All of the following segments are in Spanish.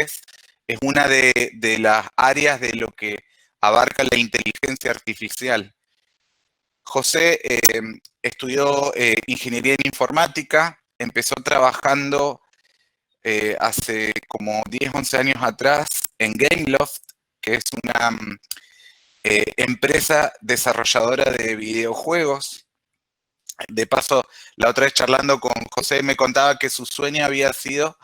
vez es una de las áreas de lo que abarca la inteligencia artificial. José estudió ingeniería en informática, empezó trabajando hace como 10, 11 años atrás en Gameloft, que es una empresa desarrolladora de videojuegos. De paso, la otra vez charlando con José me contaba que su sueño había sido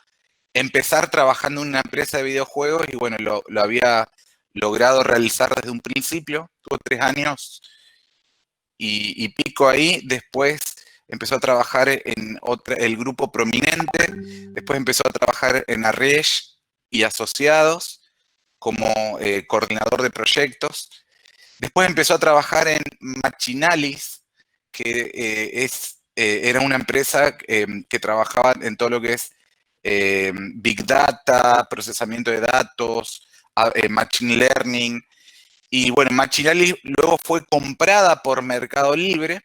empezar trabajando en una empresa de videojuegos y bueno, lo había logrado realizar desde un principio. Tuvo 3 años y pico ahí. Después empezó a trabajar en el grupo Prominente, después empezó a trabajar en Arresh y Asociados como coordinador de proyectos. Después empezó a trabajar en Machinalis, que era una empresa que trabajaba en todo lo que es Big Data, procesamiento de datos, Machine Learning. Y bueno, Machinalis luego fue comprada por Mercado Libre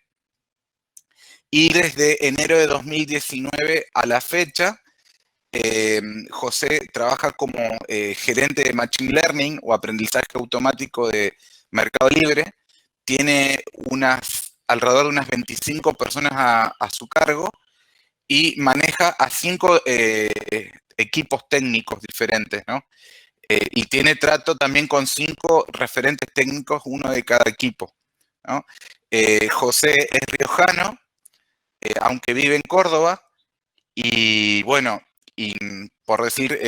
y desde enero de 2019 a la fecha, José trabaja como gerente de Machine Learning o aprendizaje automático de Mercado Libre. Tiene alrededor de unas 25 personas a su cargo y maneja a 5 equipos técnicos diferentes, ¿no? Y tiene trato también con 5 referentes técnicos, uno de cada equipo, ¿no? José es riojano, aunque vive en Córdoba, y bueno, y por decir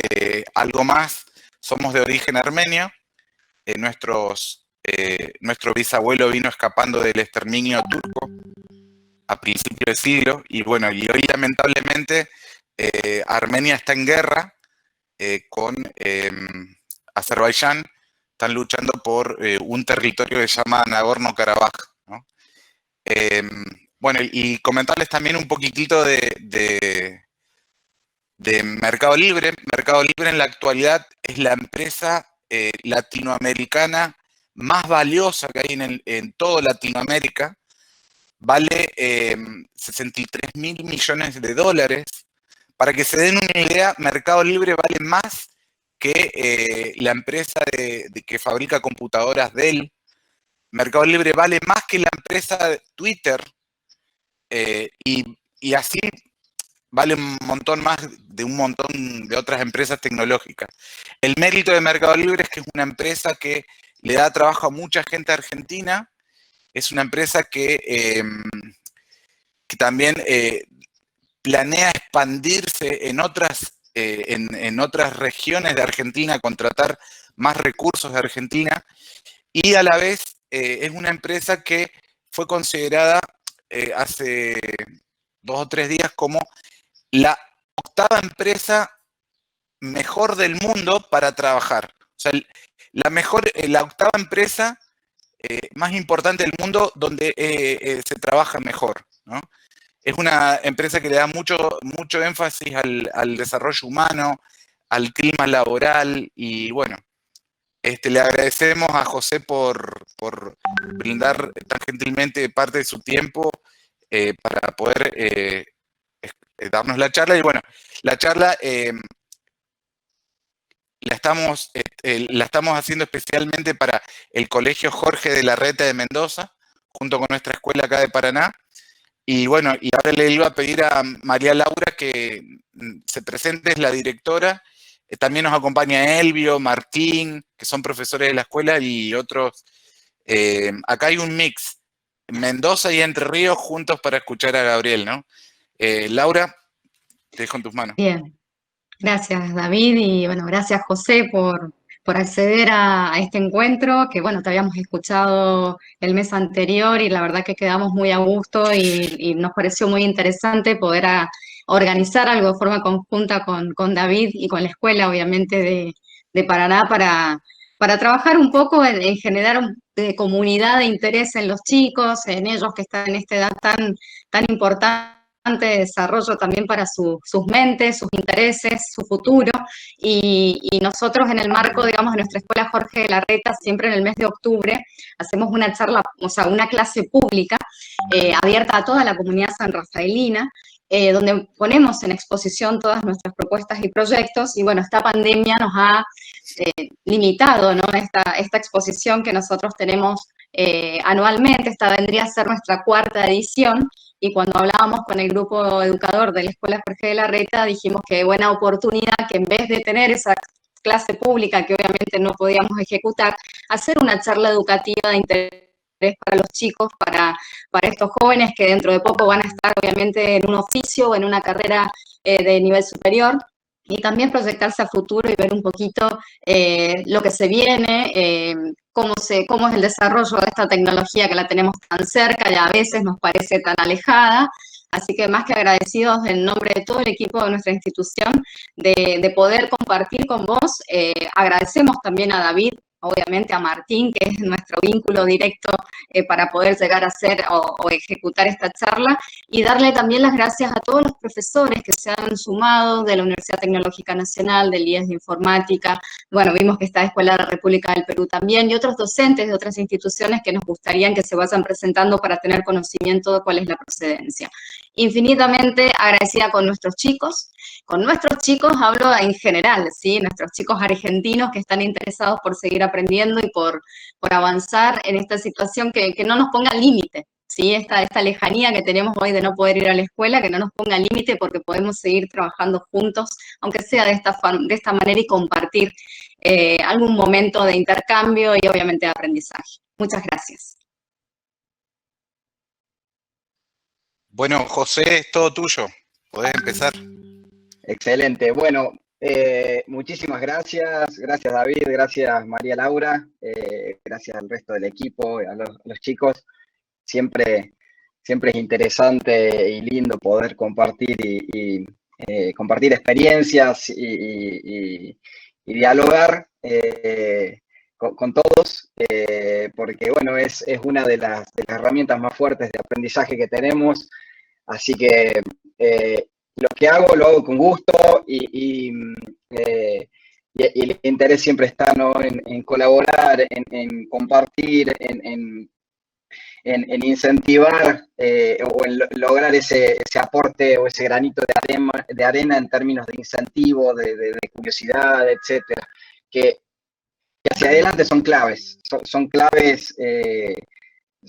algo más, somos de origen armenio. Nuestro bisabuelo vino escapando del exterminio turco a principios del siglo, y bueno, y hoy lamentablemente Armenia está en guerra con Azerbaiyán. Están luchando por un territorio que se llama Nagorno-Karabaj, ¿no? Bueno, y comentarles también un poquitito de Mercado Libre. Mercado Libre en la actualidad es la empresa latinoamericana más valiosa que hay en toda Latinoamérica. Vale 63 mil millones de dólares. Para que se den una idea, Mercado Libre vale más que la empresa que fabrica computadoras Dell. Mercado Libre vale más que la empresa de Twitter, y así vale un montón más de un montón de otras empresas tecnológicas. El mérito de Mercado Libre es que es una empresa que le da trabajo a mucha gente argentina. Es una empresa que también planea expandirse en otras regiones de Argentina, contratar más recursos de Argentina, y a la vez es una empresa que fue considerada hace 2 o 3 días como la 8ª empresa mejor del mundo para trabajar. O sea, la 8ª empresa más importante del mundo donde se trabaja mejor, ¿no? Es una empresa que le da mucho énfasis al desarrollo humano, al clima laboral, y bueno, le agradecemos a José por brindar tan gentilmente parte de su tiempo para poder darnos la charla. Y bueno, la charla la estamos haciendo especialmente para el Colegio Jorge de Larreta de Mendoza, junto con nuestra escuela acá de Paraná. Y bueno, y ahora le iba a pedir a María Laura que se presente, es la directora. También nos acompaña Elvio, Martín, que son profesores de la escuela, y otros. Acá hay un mix, Mendoza y Entre Ríos juntos para escuchar a Gabriel, ¿no? Laura, te dejo en tus manos. Bien, gracias David y bueno, gracias José por acceder a este encuentro, que bueno, te habíamos escuchado el mes anterior y la verdad que quedamos muy a gusto y nos pareció muy interesante poder organizar algo de forma conjunta con David y con la escuela, obviamente, de Paraná para trabajar un poco en generar comunidad de interés en los chicos, en ellos que están en esta edad tan importante de desarrollo también para sus mentes, sus intereses, su futuro. Y nosotros en el marco, digamos, de nuestra escuela Jorge de Larreta, siempre en el mes de octubre, hacemos una charla, o sea, una clase pública abierta a toda la comunidad sanrafaelina, donde ponemos en exposición todas nuestras propuestas y proyectos. Y bueno, esta pandemia nos ha limitado, ¿no? Esta exposición que nosotros tenemos anualmente. Esta vendría a ser nuestra cuarta edición. Y cuando hablábamos con el grupo educador de la Escuela Jorge de Larreta, dijimos que buena oportunidad que en vez de tener esa clase pública que obviamente no podíamos ejecutar, hacer una charla educativa de interés para los chicos, para estos jóvenes que dentro de poco van a estar obviamente en un oficio o en una carrera de nivel superior, y también proyectarse a futuro y ver un poquito lo que se viene, cómo es el desarrollo de esta tecnología que la tenemos tan cerca y a veces nos parece tan alejada. Así que más que agradecidos en nombre de todo el equipo de nuestra institución de poder compartir con vos. Agradecemos también a David, obviamente a Martín, que es nuestro vínculo directo para poder llegar a hacer o ejecutar esta charla, y darle también las gracias a todos los profesores que se han sumado de la Universidad Tecnológica Nacional, del IES de Informática. Bueno, vimos que está Escuela de la República del Perú también, y otros docentes de otras instituciones que nos gustaría que se vayan presentando para tener conocimiento de cuál es la procedencia. Infinitamente agradecida con nuestros chicos. Con nuestros chicos hablo en general, ¿sí? Nuestros chicos argentinos que están interesados por seguir aprendiendo y por avanzar en esta situación que no nos ponga límite, ¿sí? Esta lejanía que tenemos hoy de no poder ir a la escuela, que no nos ponga límite porque podemos seguir trabajando juntos, aunque sea de esta manera, y compartir algún momento de intercambio y obviamente de aprendizaje. Muchas gracias. Bueno, José, es todo tuyo. Podés empezar. Excelente. Bueno, muchísimas gracias. Gracias, David. Gracias, María Laura. Gracias al resto del equipo, a los chicos. Siempre es interesante y lindo poder compartir compartir experiencias y dialogar con todos, porque bueno, es una de las herramientas más fuertes de aprendizaje que tenemos. Así que lo que hago, lo hago con gusto y el interés siempre está, ¿no?, en colaborar, en compartir, en incentivar o en lograr ese aporte o ese granito de arena en términos de incentivo, de curiosidad, etcétera, que hacia adelante son claves, son claves.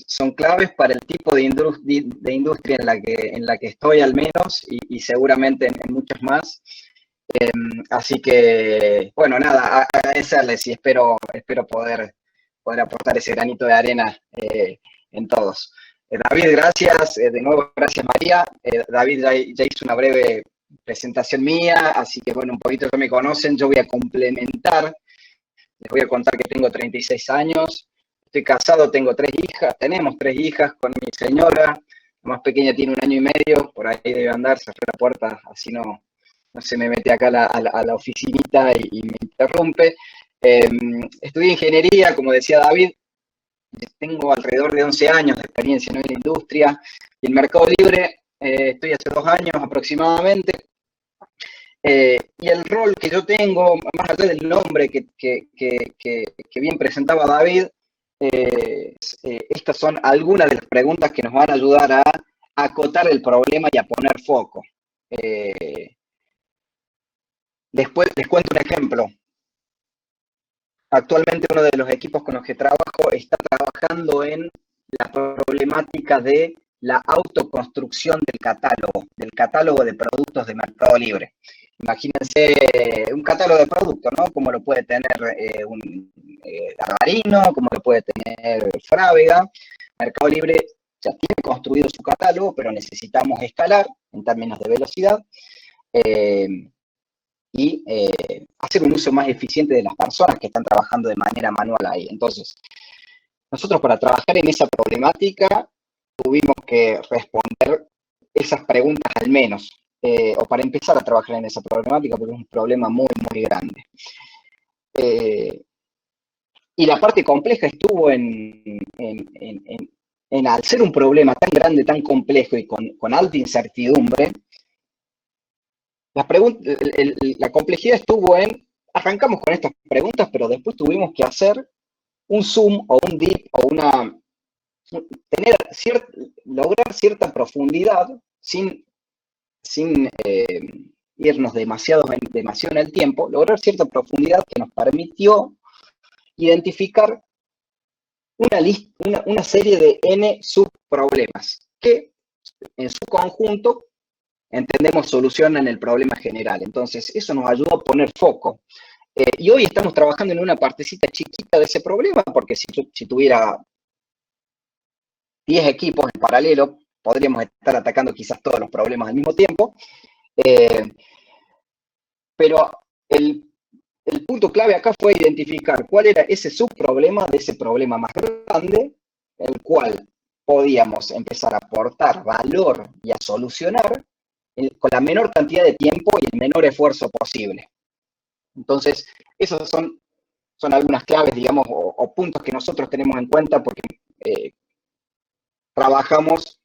Son claves para el tipo de industria en la que estoy, al menos, y seguramente en muchas más. Así que, bueno, nada, agradecerles y espero poder aportar ese granito de arena en todos. David, gracias. De nuevo, gracias, María. David ya hizo una breve presentación mía, así que, bueno, un poquito ya me conocen. Yo voy a complementar. Les voy a contar que tengo 36 años. Estoy casado, tenemos 3 hijas con mi señora. La más pequeña tiene 1 año y medio, por ahí debe andar, cerré la puerta, así no se me mete acá a la oficinita y me interrumpe. Estudié ingeniería, como decía David, tengo alrededor de 11 años de experiencia, ¿no?, en la industria y en Mercado Libre. Estoy hace 2 años aproximadamente. Y el rol que yo tengo, más allá del nombre que bien presentaba David, estas son algunas de las preguntas que nos van a ayudar a acotar el problema y a poner foco. Después les cuento un ejemplo. Actualmente uno de los equipos con los que trabajo está trabajando en la problemática de la autoconstrucción del catálogo de productos de Mercado Libre. Imagínense un catálogo de productos, ¿no? Como lo puede tener un Garbarino, como lo puede tener Frávega. Mercado Libre ya tiene construido su catálogo, pero necesitamos escalar en términos de velocidad y hacer un uso más eficiente de las personas que están trabajando de manera manual ahí. Entonces, nosotros, para trabajar en esa problemática, tuvimos que responder esas preguntas al menos, o para empezar a trabajar en esa problemática, porque es un problema muy, muy grande. Y la parte compleja estuvo en al ser un problema tan grande, tan complejo y con alta incertidumbre, la complejidad estuvo arrancamos con estas preguntas, pero después tuvimos que hacer un zoom o un deep o lograr cierta profundidad sin sin irnos demasiado en el tiempo, lograr cierta profundidad que nos permitió identificar una serie de N subproblemas que en su conjunto entendemos solucionan el problema general. Entonces, eso nos ayudó a poner foco. Y hoy estamos trabajando en una partecita chiquita de ese problema, porque si tuviera 10 equipos en paralelo, podríamos estar atacando quizás todos los problemas al mismo tiempo. Pero el punto clave acá fue identificar cuál era ese subproblema de ese problema más grande, el cual podíamos empezar a aportar valor y a solucionar con la menor cantidad de tiempo y el menor esfuerzo posible. Entonces, esas son algunas claves, digamos, o puntos que nosotros tenemos en cuenta porque trabajamos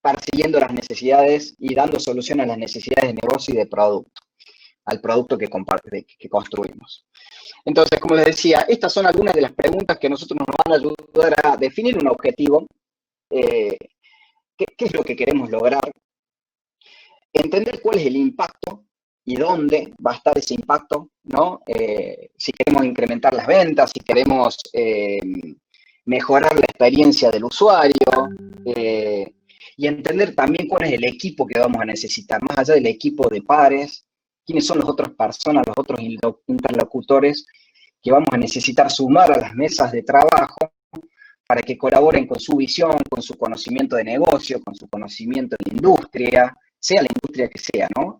persiguiendo las necesidades y dando solución a las necesidades de negocio y de producto, al producto que construimos. Entonces, como les decía, estas son algunas de las preguntas que a nosotros nos van a ayudar a definir un objetivo, qué es lo que queremos lograr, entender cuál es el impacto y dónde va a estar ese impacto, ¿no? Si queremos incrementar las ventas, si queremos mejorar la experiencia del usuario, y entender también cuál es el equipo que vamos a necesitar, más allá del equipo de pares, quiénes son las otras personas, los otros interlocutores que vamos a necesitar sumar a las mesas de trabajo para que colaboren con su visión, con su conocimiento de negocio, con su conocimiento de industria, sea la industria que sea, ¿no?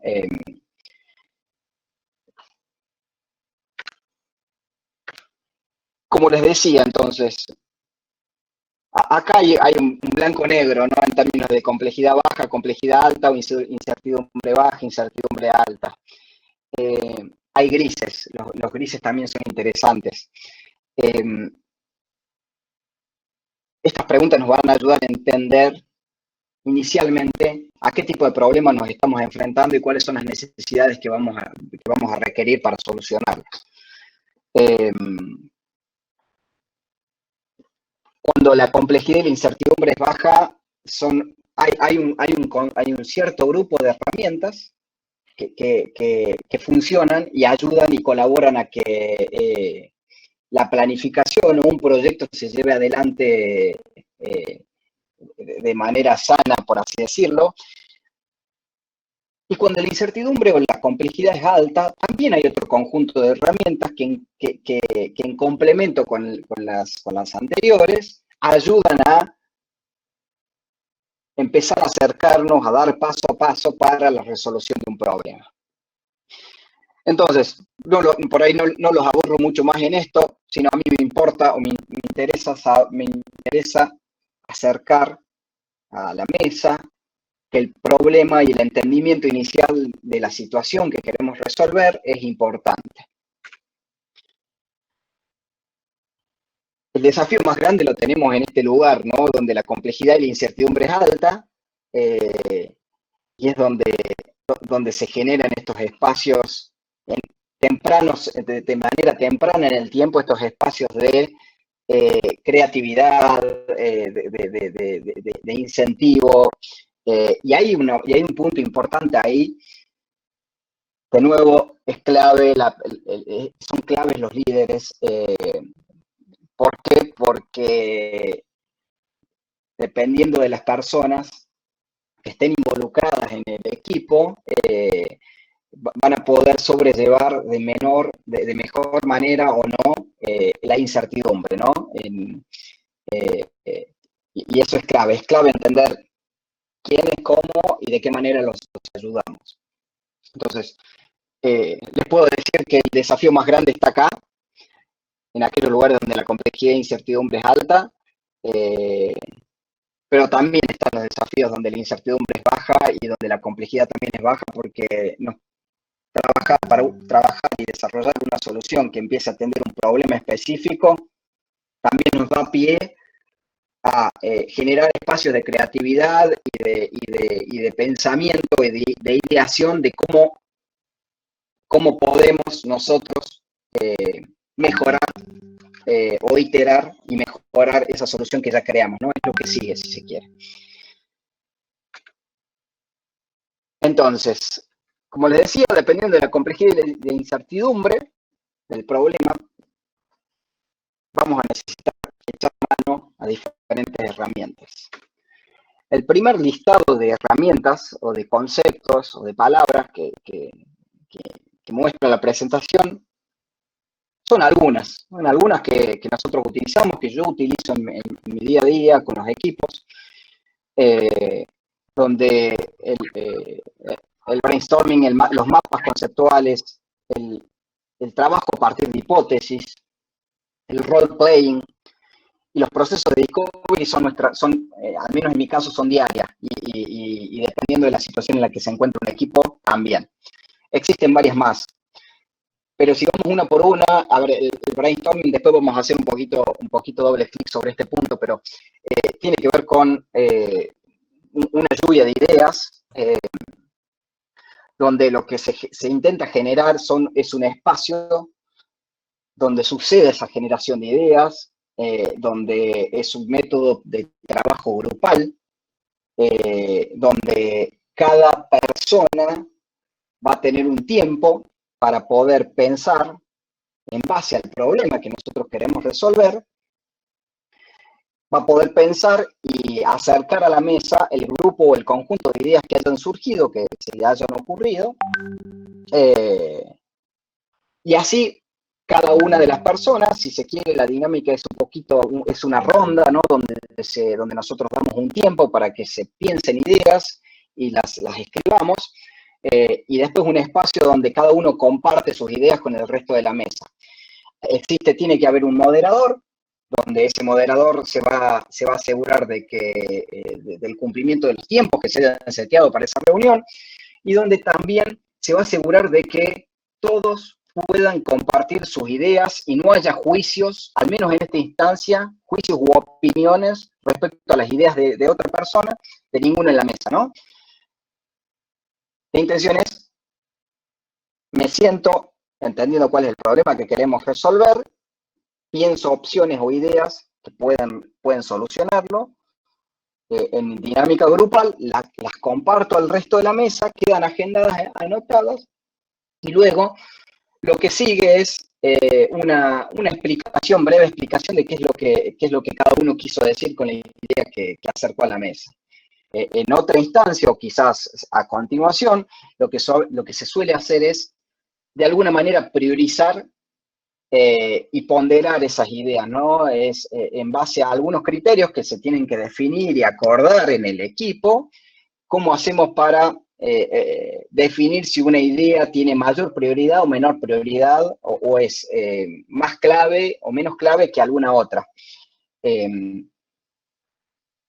Como les decía, entonces, acá hay un blanco-negro, ¿no? En términos de complejidad baja, complejidad alta o incertidumbre baja, incertidumbre alta. Hay grises, los grises también son interesantes. Estas preguntas nos van a ayudar a entender inicialmente a qué tipo de problemas nos estamos enfrentando y cuáles son las necesidades que vamos a requerir para solucionarlas. Cuando la complejidad y la incertidumbre es baja, hay un cierto grupo de herramientas que funcionan y ayudan y colaboran a que la planificación o un proyecto se lleve adelante de manera sana, por así decirlo. Y cuando la incertidumbre o la complejidad es alta, también hay otro conjunto de herramientas que en complemento con las anteriores ayudan a empezar a acercarnos, a dar paso a paso para la resolución de un problema. Entonces, por ahí no los aburro mucho más en esto, sino a mí me importa o me interesa acercar a la mesa que el problema y el entendimiento inicial de la situación que queremos resolver es importante. El desafío más grande lo tenemos en este lugar, ¿no? Donde la complejidad y la incertidumbre es alta, y es donde se generan estos espacios tempranos, de manera temprana en el tiempo, estos espacios de creatividad, de incentivo, y hay un punto importante ahí. De nuevo, es clave, son claves los líderes. ¿Por qué? Porque dependiendo de las personas que estén involucradas en el equipo, van a poder sobrellevar de mejor manera o no la incertidumbre, ¿no? Y eso es clave entender quiénes, cómo y de qué manera los ayudamos. Entonces, les puedo decir que el desafío más grande está acá, en aquellos lugares donde la complejidad e incertidumbre es alta, pero también están los desafíos donde la incertidumbre es baja y donde la complejidad también es baja, porque para trabajar y desarrollar una solución que empiece a atender un problema específico también nos da pie a generar espacios de creatividad y de pensamiento y de ideación de cómo podemos nosotros mejorar o iterar y mejorar esa solución que ya creamos, ¿no? Es lo que sigue, si se quiere. Entonces, como les decía, dependiendo de la complejidad y de incertidumbre del problema, vamos a necesitar echar mano a diferentes herramientas. El primer listado de herramientas o de conceptos o de palabras que muestra la presentación son algunas que nosotros utilizamos, que yo utilizo en mi día a día con los equipos, donde el brainstorming, los mapas conceptuales, el trabajo a partir de hipótesis, el role-playing y los procesos de discovery al menos en mi caso, son diarias y dependiendo de la situación en la que se encuentra un equipo, también. Existen varias más. Pero si vamos una por una, a ver, el brainstorming, después vamos a hacer un poquito doble clic sobre este punto, pero tiene que ver con una lluvia de ideas, donde lo que se intenta generar es un espacio donde sucede esa generación de ideas, donde es un método de trabajo grupal, donde cada persona va a tener un tiempo para poder pensar en base al problema que nosotros queremos resolver, va a poder pensar y acercar a la mesa el grupo o el conjunto de ideas que hayan surgido, que se hayan ocurrido, y así cada una de las personas, si se quiere, la dinámica es una ronda, ¿no? donde nosotros damos un tiempo para que se piensen ideas y las escribamos, y después un espacio donde cada uno comparte sus ideas con el resto de la mesa. Tiene que haber un moderador, donde ese moderador se va a asegurar del cumplimiento de los tiempos que se hayan seteado para esa reunión, y donde también se va a asegurar de que todos puedan compartir sus ideas y no haya juicios, al menos en esta instancia, juicios u opiniones respecto a las ideas de otra persona, de ninguno en la mesa, ¿no? La intención es, me siento entendiendo cuál es el problema que queremos resolver, pienso opciones o ideas que pueden solucionarlo, en dinámica grupal, las comparto al resto de la mesa, quedan agendadas, anotadas, y luego lo que sigue es una breve explicación de qué es lo que cada uno quiso decir con la idea que acercó a la mesa. En otra instancia, o quizás a continuación, lo que se suele hacer es, de alguna manera, priorizar y ponderar esas ideas, ¿no? Es en base a algunos criterios que se tienen que definir y acordar en el equipo, cómo hacemos para definir si una idea tiene mayor prioridad o menor prioridad, o es más clave o menos clave que alguna otra.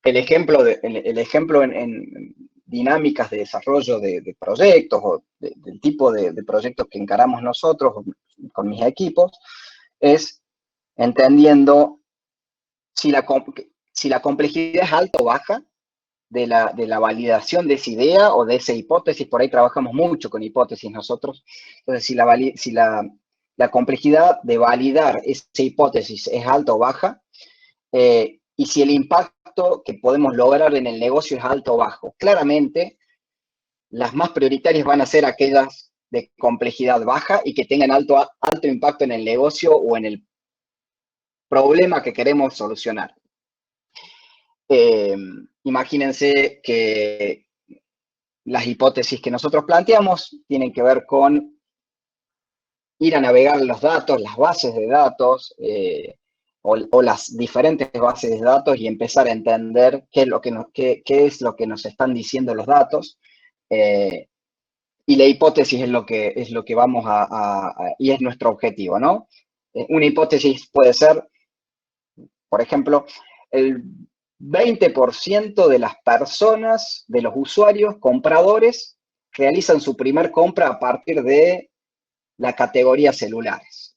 El ejemplo en dinámicas de desarrollo de proyectos o del tipo de proyectos que encaramos nosotros con mis equipos es entendiendo si la complejidad es alta o baja de la validación de esa idea o de esa hipótesis. Por ahí trabajamos mucho con hipótesis nosotros. Entonces, si la complejidad de validar esa hipótesis es alta o baja, y si el impacto que podemos lograr en el negocio es alto o bajo. Claramente, las más prioritarias van a ser aquellas de complejidad baja y que tengan alto impacto en el negocio o en el problema que queremos solucionar. Imagínense que las hipótesis que nosotros planteamos tienen que ver con ir a navegar los datos, las bases de datos, o las diferentes bases de datos, y empezar a entender qué es lo que nos están diciendo los datos, y la hipótesis es lo que vamos y es nuestro objetivo, ¿no? Una hipótesis puede ser, por ejemplo, el 20% de las personas, de los usuarios, compradores, realizan su primer compra a partir de la categoría celulares.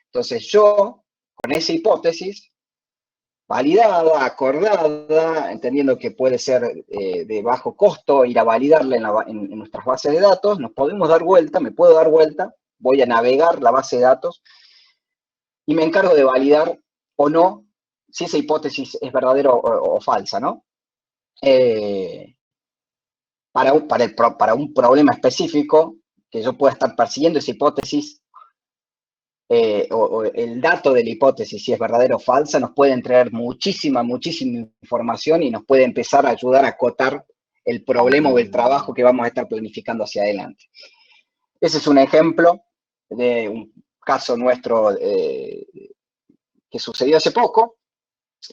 Entonces yo, con esa hipótesis, validada, acordada, entendiendo que puede ser de bajo costo ir a validarla en nuestras bases de datos, me puedo dar vuelta, voy a navegar la base de datos y me encargo de validar o no si esa hipótesis es verdadera o falsa, ¿no? para un problema específico, que yo pueda estar persiguiendo esa hipótesis, o el dato de la hipótesis, si es verdadera o falsa, nos puede entregar muchísima información y nos puede empezar a ayudar a acotar el problema o el trabajo que vamos a estar planificando hacia adelante. Ese es un ejemplo de un caso nuestro que sucedió hace poco,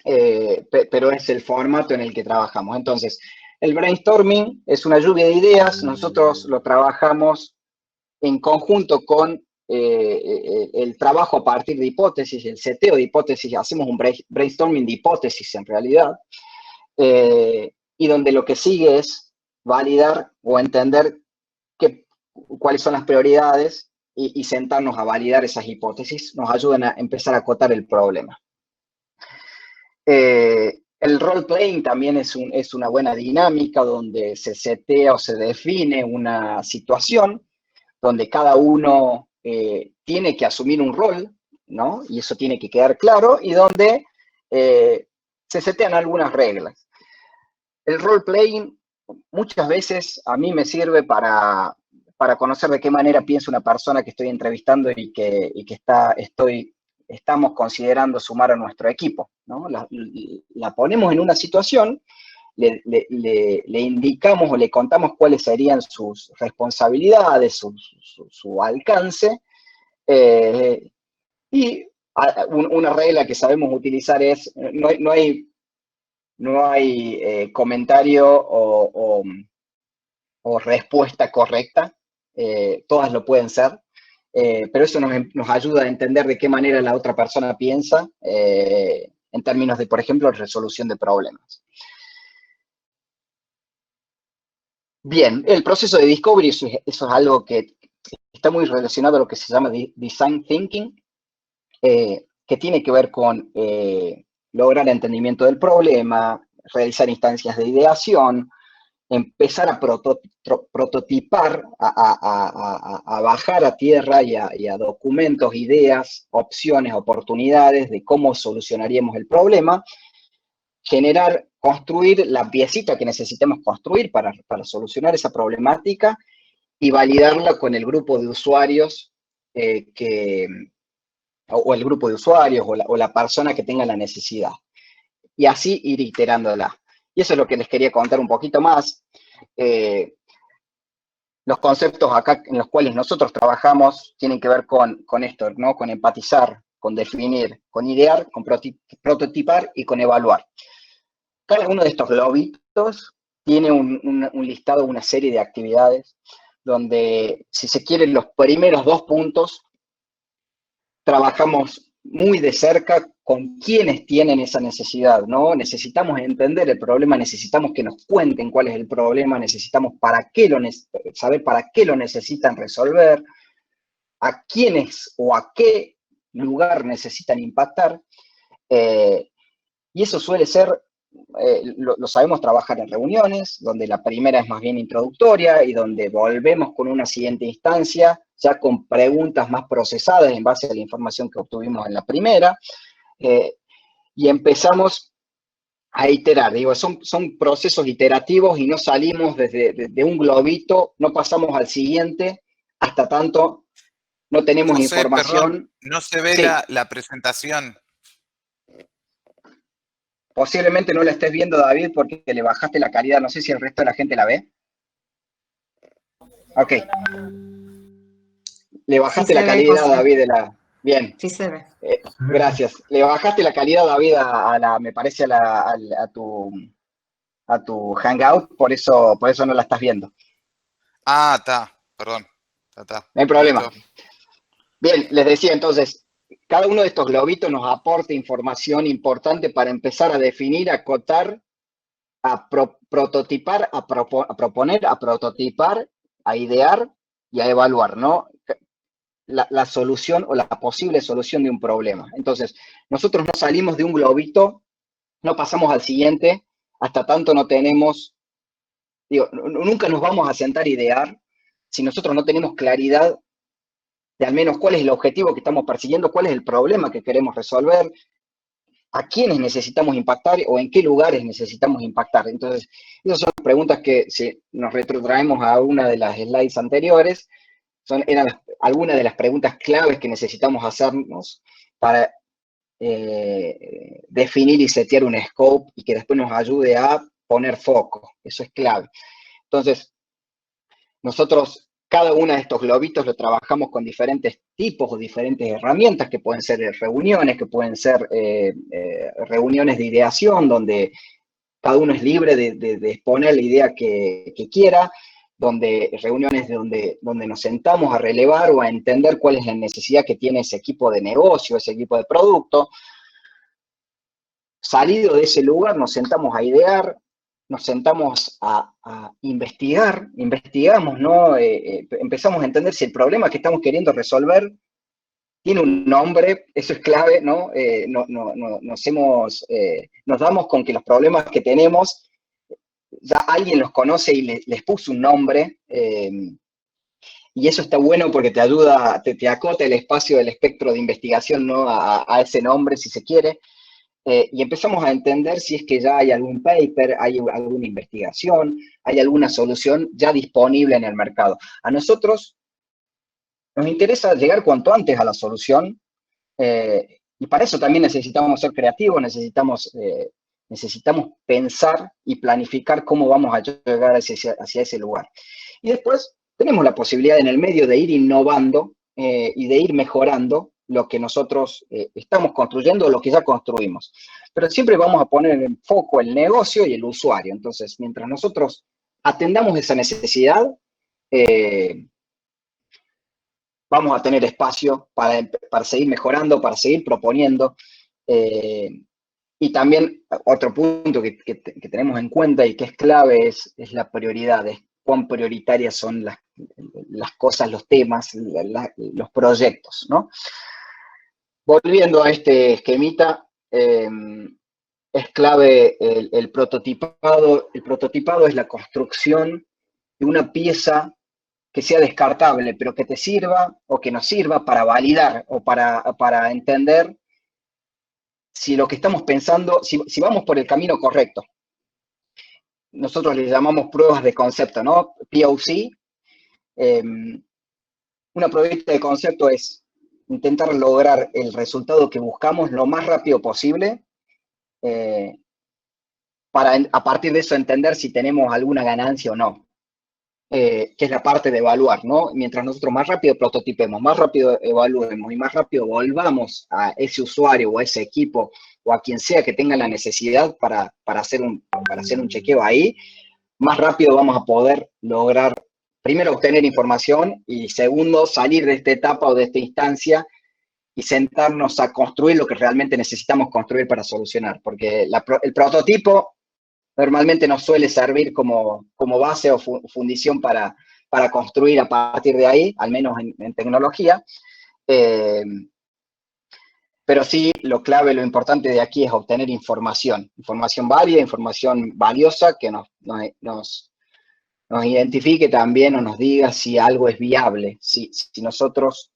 pero es el formato en el que trabajamos. Entonces, el brainstorming es una lluvia de ideas, nosotros lo trabajamos en conjunto con el trabajo a partir de hipótesis, el seteo de hipótesis, hacemos un brainstorming de hipótesis en realidad, y donde lo que sigue es validar o entender cuáles son las prioridades y sentarnos a validar esas hipótesis, nos ayudan a empezar a acotar el problema. El role-playing también es una buena dinámica donde se setea o se define una situación donde cada uno tiene que asumir un rol, ¿no? Y eso tiene que quedar claro, y donde se setean algunas reglas. El role-playing muchas veces a mí me sirve para conocer de qué manera piensa una persona que estoy entrevistando y que estamos considerando sumar a nuestro equipo, ¿no? La ponemos en una situación, le indicamos o le contamos cuáles serían sus responsabilidades, su alcance, y una regla que sabemos utilizar es, no hay comentario o respuesta correcta, todas lo pueden ser, pero eso nos ayuda a entender de qué manera la otra persona piensa en términos de, por ejemplo, resolución de problemas. Bien, el proceso de discovery, eso es algo que está muy relacionado a lo que se llama design thinking, que tiene que ver con lograr entendimiento del problema, realizar instancias de ideación, empezar a prototipar, a bajar a tierra y a documentos, ideas, opciones, oportunidades de cómo solucionaríamos el problema, construir la piecita que necesitemos construir para solucionar esa problemática y validarla con el grupo de usuarios o el grupo de usuarios o la persona que tenga la necesidad. Y así ir iterándola. Y eso es lo que les quería contar un poquito más. Los conceptos acá en los cuales nosotros trabajamos tienen que ver con esto, ¿no? Con empatizar, con definir, con idear, con prototipar y con evaluar. Cada uno de estos globitos tiene un listado, una serie de actividades, donde, si se quieren, los primeros 2 puntos, trabajamos muy de cerca con quienes tienen esa necesidad, ¿no? Necesitamos entender el problema, necesitamos que nos cuenten cuál es el problema, necesitamos saber para qué lo necesitan resolver, a quiénes o a qué lugar necesitan impactar, y eso suele ser, lo sabemos trabajar en reuniones, donde la primera es más bien introductoria y donde volvemos con una siguiente instancia, ya con preguntas más procesadas en base a la información que obtuvimos en la primera, y empezamos a iterar. Digo, son procesos iterativos y no salimos de un globito, no pasamos al siguiente hasta tanto no tenemos José, información. Perdón, no se ve Sí. la presentación. Posiblemente no la estés viendo, David, porque le bajaste la calidad. No sé si el resto de la gente la ve. Ok. Le bajaste la calidad, David, de la... Bien. Sí se ve. Gracias. Le bajaste la calidad, David, me parece a tu Hangout, por eso no la estás viendo. Ah, está. Perdón. Está. No hay problema. Listo. Bien, les decía entonces, cada uno de estos globitos nos aporta información importante para empezar a definir, a acotar, a prototipar, a proponer, a prototipar, a idear y a evaluar, ¿no? La solución o la posible solución de un problema. Entonces, nosotros no salimos de un globito, no pasamos al siguiente, hasta tanto no tenemos, nunca nos vamos a sentar a idear si nosotros no tenemos claridad de al menos cuál es el objetivo que estamos persiguiendo, cuál es el problema que queremos resolver, a quiénes necesitamos impactar o en qué lugares necesitamos impactar. Entonces, esas son preguntas que, si nos retrotraemos a una de las slides anteriores, eran algunas de las preguntas claves que necesitamos hacernos para definir y setear un scope y que después nos ayude a poner foco. Eso es clave. Entonces, nosotros cada uno de estos globitos lo trabajamos con diferentes tipos o diferentes herramientas, que pueden ser reuniones, que pueden ser reuniones de ideación, donde cada uno es libre de exponer la idea que quiera, reuniones donde nos sentamos a relevar o a entender cuál es la necesidad que tiene ese equipo de negocio, ese equipo de producto. Salido de ese lugar, nos sentamos a idear, nos sentamos a investigar, investigamos, ¿no? Empezamos a entender si el problema que estamos queriendo resolver tiene un nombre, eso es clave, ¿no? Nos damos con que los problemas que tenemos, ya alguien los conoce y les puso un nombre, y eso está bueno porque te ayuda, te acota el espacio del espectro de investigación, ¿no? A ese nombre, si se quiere. Y empezamos a entender si es que ya hay algún paper, hay alguna investigación, hay alguna solución ya disponible en el mercado. A nosotros nos interesa llegar cuanto antes a la solución, y para eso también necesitamos ser creativos, necesitamos pensar y planificar cómo vamos a llegar hacia ese lugar. Y después tenemos la posibilidad en el medio de ir innovando y de ir mejorando lo que nosotros estamos construyendo o lo que ya construimos. Pero siempre vamos a poner en foco el negocio y el usuario. Entonces, mientras nosotros atendamos esa necesidad, vamos a tener espacio para seguir mejorando, para seguir proponiendo. Y también otro punto que tenemos en cuenta y que es clave es la prioridad, es cuán prioritarias son las cosas, los temas, los proyectos, ¿no? Volviendo a este esquemita, es clave el prototipado. El prototipado es la construcción de una pieza que sea descartable, pero que te sirva o que nos sirva para validar o para entender si lo que estamos pensando, si vamos por el camino correcto. Nosotros le llamamos pruebas de concepto, ¿no? POC. Una prueba de concepto es intentar lograr el resultado que buscamos lo más rápido posible, para a partir de eso entender si tenemos alguna ganancia o no, que es la parte de evaluar, ¿no? Mientras nosotros más rápido prototipemos, más rápido evaluemos y más rápido volvamos a ese usuario o a ese equipo o a quien sea que tenga la necesidad para hacer un chequeo ahí, más rápido vamos a poder lograr, primero, obtener información y segundo, salir de esta etapa o de esta instancia y sentarnos a construir lo que realmente necesitamos construir para solucionar. Porque el prototipo normalmente nos suele servir como base o fundición para construir a partir de ahí, al menos en tecnología. Pero sí, lo clave, lo importante de aquí es obtener información válida, información valiosa que nos identifique también o nos diga si algo es viable, si nosotros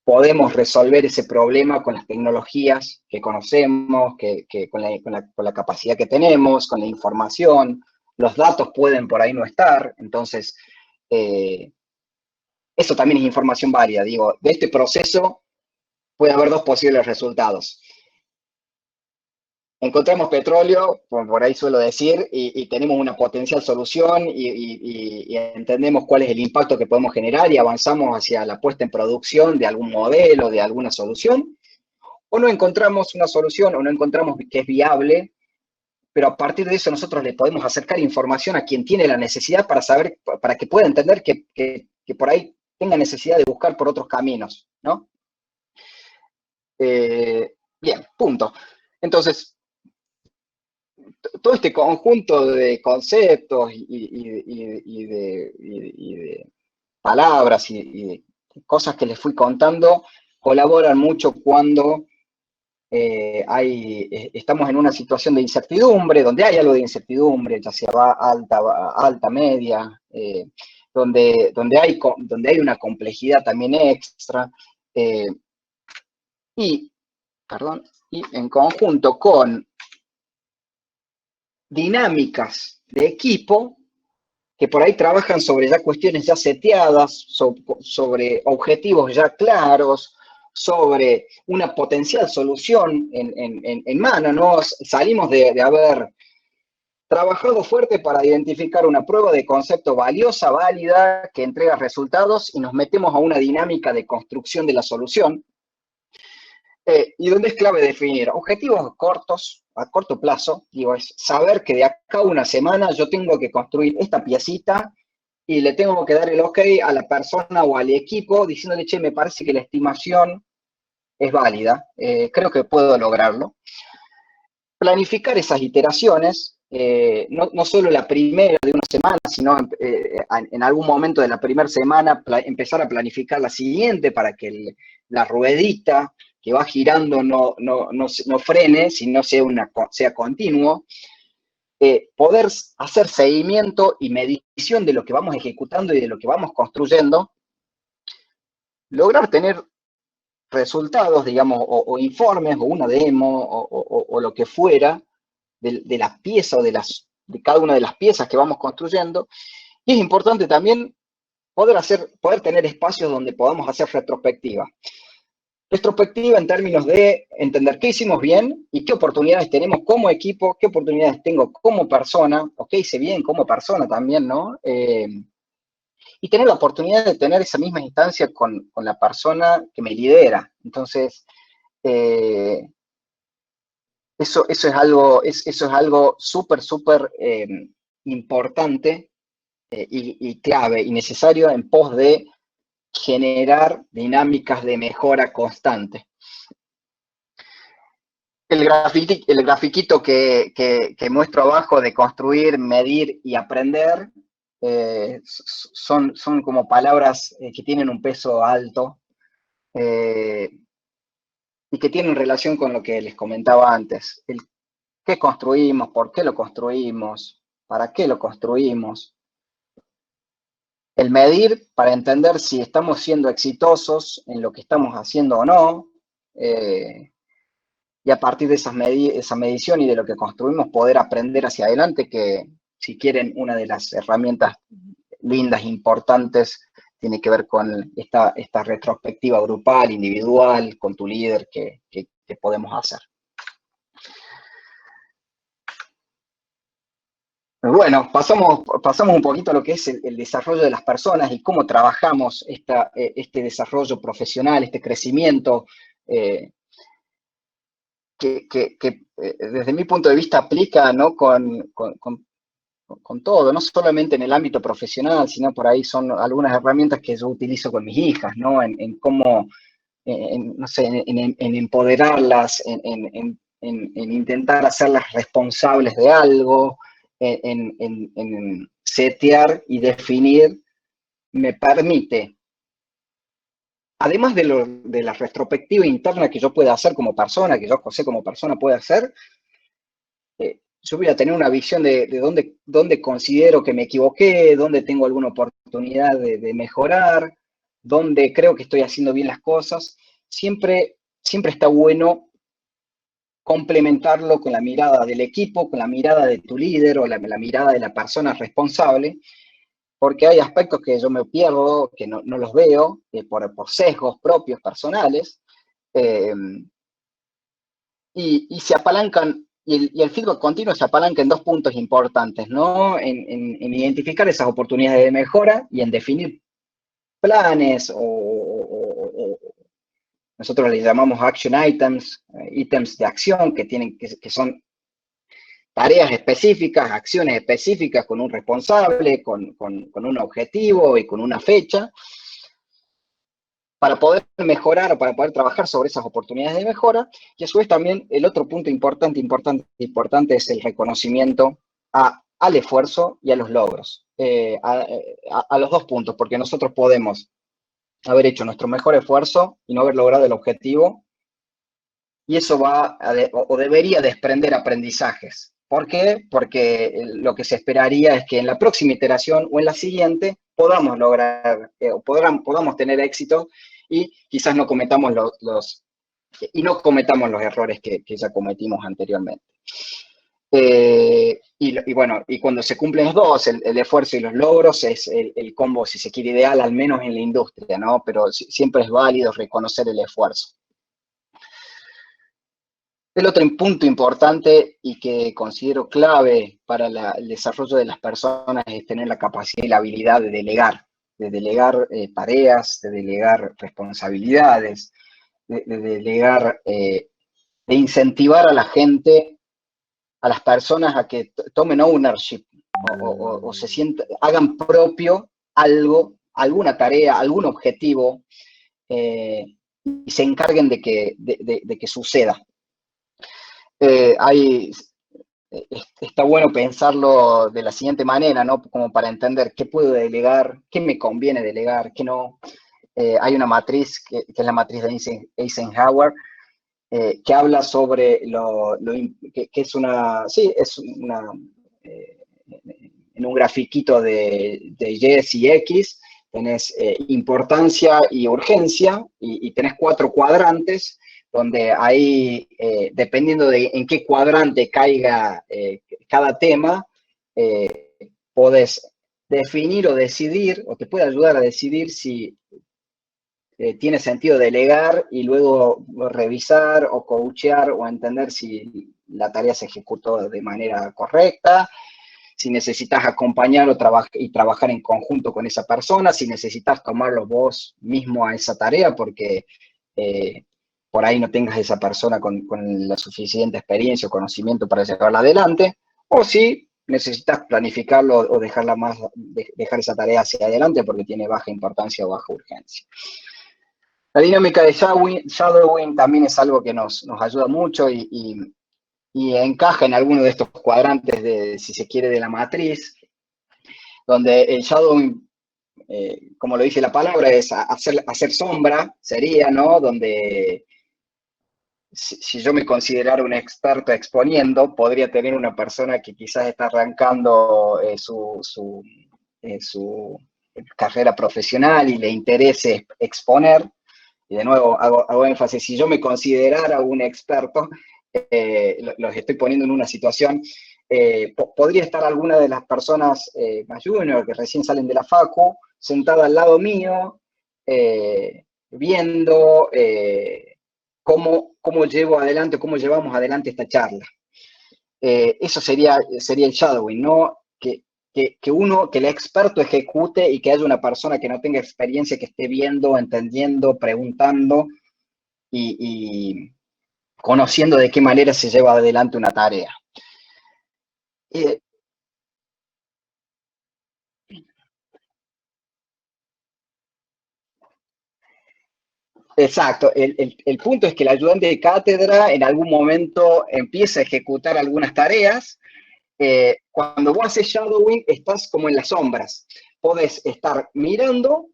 podemos resolver ese problema con las tecnologías que conocemos, con la capacidad que tenemos, con la información. Los datos pueden por ahí no estar, entonces eso también es información válida. Digo, de este proceso puede haber dos posibles resultados. Encontramos petróleo, por ahí suelo decir, y tenemos una potencial solución y entendemos cuál es el impacto que podemos generar y avanzamos hacia la puesta en producción de algún modelo, de alguna solución. O no encontramos una solución o no encontramos que es viable, pero a partir de eso nosotros le podemos acercar información a quien tiene la necesidad para saber, para que pueda entender que por ahí tenga necesidad de buscar por otros caminos, ¿no? Bien, punto. Entonces, todo este conjunto de conceptos y de palabras y de cosas que les fui contando colaboran mucho cuando estamos en una situación de incertidumbre, donde hay algo de incertidumbre, ya sea alta, media, donde hay una complejidad también extra. Perdón, y en conjunto con dinámicas de equipo que por ahí trabajan sobre ya cuestiones ya seteadas, sobre objetivos ya claros, sobre una potencial solución en mano, ¿no? Salimos de haber trabajado fuerte para identificar una prueba de concepto valiosa, válida, que entrega resultados, y nos metemos a una dinámica de construcción de la solución, y donde es clave definir objetivos cortos, a corto plazo, digo, es saber que de acá a una semana yo tengo que construir esta piecita y le tengo que dar el ok a la persona o al equipo diciéndole, che, me parece que la estimación es válida, creo que puedo lograrlo. Planificar esas iteraciones, no solo la primera de una semana, sino en algún momento de la primera semana empezar a planificar la siguiente para que la ruedita que va girando no frene, sino sea continuo. Poder hacer seguimiento y medición de lo que vamos ejecutando y de lo que vamos construyendo, lograr tener resultados, digamos, o informes, o una demo, o lo que fuera, de la pieza o de cada una de las piezas que vamos construyendo. Y es importante también poder tener espacios donde podamos hacer retrospectiva. Retrospectiva en términos de entender qué hicimos bien y qué oportunidades tenemos como equipo, qué oportunidades tengo como persona, o qué hice bien como persona también, ¿no? Y tener la oportunidad de tener esa misma instancia con la persona que me lidera. Entonces, eso es algo súper importante y clave y necesario en pos de generar dinámicas de mejora constante. El grafiquito que muestro abajo de construir, medir y aprender son como palabras que tienen un peso alto y que tienen relación con lo que les comentaba antes. El qué construimos, por qué lo construimos, para qué lo construimos. El medir para entender si estamos siendo exitosos en lo que estamos haciendo o no. Y a partir de esa medición y de lo que construimos, poder aprender hacia adelante, que si quieren, una de las herramientas lindas, importantes, tiene que ver con esta retrospectiva grupal, individual, con tu líder, que podemos hacer. Bueno, pasamos un poquito a lo que es el desarrollo de las personas y cómo trabajamos este desarrollo profesional, este crecimiento, que desde mi punto de vista aplica, ¿no? con todo, no solamente en el ámbito profesional, sino por ahí son algunas herramientas que yo utilizo con mis hijas, ¿no? En cómo, no sé, en empoderarlas, en intentar hacerlas responsables de algo, en setear y definir, me permite, además de la retrospectiva interna que yo pueda hacer como persona, que yo, José, como persona pueda hacer, yo voy a tener una visión de dónde considero que me equivoqué, dónde tengo alguna oportunidad de mejorar, dónde creo que estoy haciendo bien las cosas. Siempre está bueno complementarlo con la mirada del equipo, con la mirada de tu líder o la mirada de la persona responsable, porque hay aspectos que yo me pierdo, que no los veo, por sesgos propios, personales, y se apalancan, y el feedback continuo se apalanca en dos puntos importantes, ¿no? En identificar esas oportunidades de mejora y en definir planes o nosotros les llamamos action items, ítems de acción que son tareas específicas, acciones específicas con un responsable, con un objetivo y con una fecha, para poder mejorar o para poder trabajar sobre esas oportunidades de mejora. Y a su vez también el otro punto importante es el reconocimiento al esfuerzo y a los logros, a los dos puntos, porque nosotros podemos haber hecho nuestro mejor esfuerzo y no haber logrado el objetivo, y eso debería desprender aprendizajes. ¿Por qué? Porque lo que se esperaría es que en la próxima iteración o en la siguiente podamos lograr, podamos tener éxito y quizás no cometamos y no cometamos los errores que ya cometimos anteriormente. Y bueno, y cuando se cumplen los dos, el esfuerzo y los logros, es el combo, si se quiere, ideal, al menos en la industria, ¿no? Pero siempre es válido reconocer el esfuerzo. El otro punto importante y que considero clave para el desarrollo de las personas es tener la capacidad y la habilidad de delegar tareas, de delegar responsabilidades, de delegar, de incentivar a la gente, a las personas a que tomen ownership o se sientan, hagan propio algo, alguna tarea, algún objetivo, y se encarguen de que suceda. Está bueno pensarlo de la siguiente manera, ¿no? Como para entender qué puedo delegar, qué me conviene delegar, qué no. Hay una matriz que es la matriz de Eisenhower, que habla sobre que es una, sí, es una, en un grafiquito de Y y X, tenés importancia y urgencia, y tenés 4 cuadrantes, donde ahí, dependiendo de en qué cuadrante caiga cada tema, podés definir o decidir, o te puede ayudar a decidir si tiene sentido delegar y luego revisar o coachear o entender si la tarea se ejecutó de manera correcta, si necesitas acompañar y trabajar en conjunto con esa persona, si necesitas tomarlo vos mismo a esa tarea porque por ahí no tengas esa persona con la suficiente experiencia o conocimiento para llevarla adelante, o si necesitas planificarlo o dejar esa tarea hacia adelante porque tiene baja importancia o baja urgencia. La dinámica de shadowing también es algo que nos ayuda mucho y encaja en alguno de estos cuadrantes, si se quiere, de la matriz, donde el shadowing, como lo dice la palabra, es hacer sombra, sería, ¿no? Donde si yo me considerara un experto exponiendo, podría tener una persona que quizás está arrancando su carrera profesional y le interese exponer. Y de nuevo, hago énfasis, si yo me considerara un experto, los estoy poniendo en una situación, podría estar alguna de las personas más junior que recién salen de la facu, sentada al lado mío, viendo cómo llevamos adelante esta charla. Eso sería el shadowing, ¿no? Que el experto ejecute y que haya una persona que no tenga experiencia que esté viendo, entendiendo, preguntando y conociendo de qué manera se lleva adelante una tarea. Exacto, el punto es que el ayudante de cátedra en algún momento empieza a ejecutar algunas tareas. Cuando vos haces shadowing, estás como en las sombras. Podés estar mirando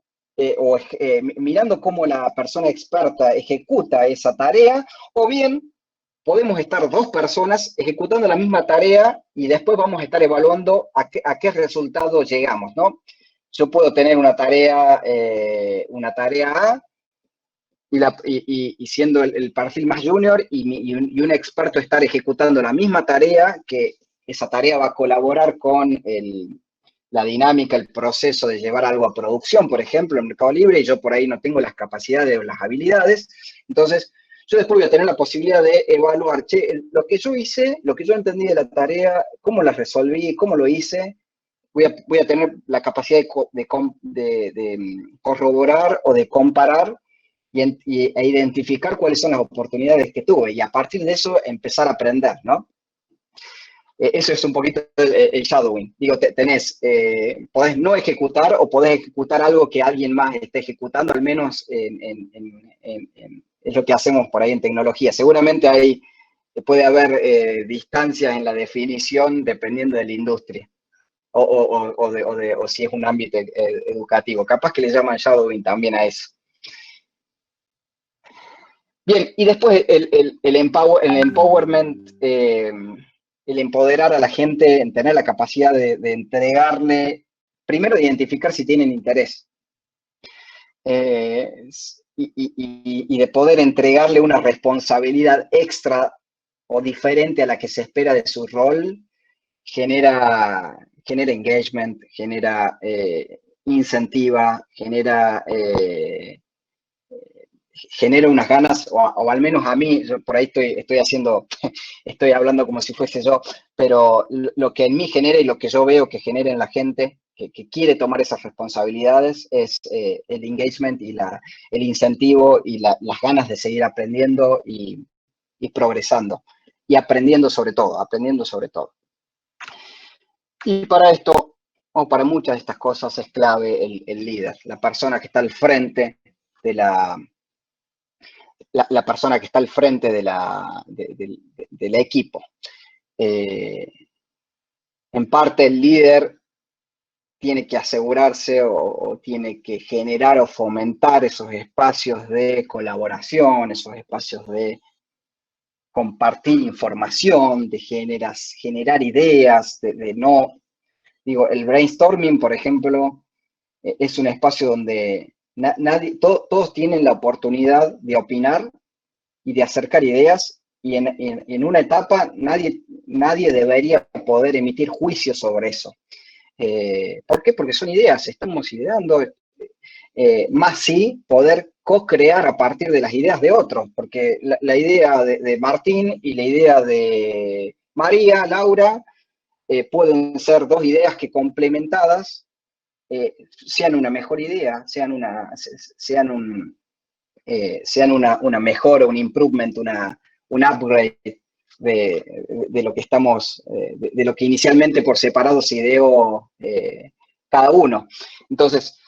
mirando cómo la persona experta ejecuta esa tarea, o bien podemos estar 2 personas ejecutando la misma tarea y después vamos a estar evaluando a qué resultado llegamos, ¿no? Yo puedo tener una tarea A, y siendo el perfil más junior y un experto estar ejecutando la misma tarea, que esa tarea va a colaborar con la dinámica, el proceso de llevar algo a producción, por ejemplo, en Mercado Libre, y yo por ahí no tengo las capacidades o las habilidades. Entonces, yo después voy a tener la posibilidad de evaluar, lo que yo hice, lo que yo entendí de la tarea, cómo la resolví, cómo lo hice. Voy a tener la capacidad de corroborar o de comparar e identificar cuáles son las oportunidades que tuve, y a partir de eso empezar a aprender, ¿no? Eso es un poquito el shadowing. Digo, podés no ejecutar o podés ejecutar algo que alguien más esté ejecutando, al menos es lo que hacemos por ahí en tecnología. Seguramente puede haber distancias en la definición dependiendo de la industria o si es un ámbito educativo. Capaz que le llaman shadowing también a eso. Bien, y después el empowerment, el empoderar a la gente, en tener la capacidad de entregarle, primero de identificar si tienen interés. y de poder entregarle una responsabilidad extra o diferente a la que se espera de su rol, genera engagement, genera incentiva, genera unas ganas, o al menos a mí, yo por ahí estoy hablando como si fuese yo, pero lo que en mí genera y lo que yo veo que genera en la gente que quiere tomar esas responsabilidades es el engagement y el incentivo y las ganas de seguir aprendiendo y progresando. Y aprendiendo sobre todo, aprendiendo sobre todo. Y para esto, o para muchas de estas cosas, es clave el líder, la persona que está al frente de la persona que está al frente del equipo. En parte, el líder tiene que asegurarse o tiene que generar o fomentar esos espacios de colaboración, esos espacios de compartir información, de generar ideas, de no... Digo, el brainstorming, por ejemplo, es un espacio donde todos tienen la oportunidad de opinar y de acercar ideas, y en una etapa nadie debería poder emitir juicios sobre eso. ¿Por qué? Porque son ideas, estamos ideando, más sí poder co-crear a partir de las ideas de otros, porque la idea de Martín y la idea de María, Laura, pueden ser dos ideas que complementadas sean una mejor idea, sean una mejora, un improvement, un upgrade de lo que de lo que inicialmente por separado se ideó cada uno. Entonces,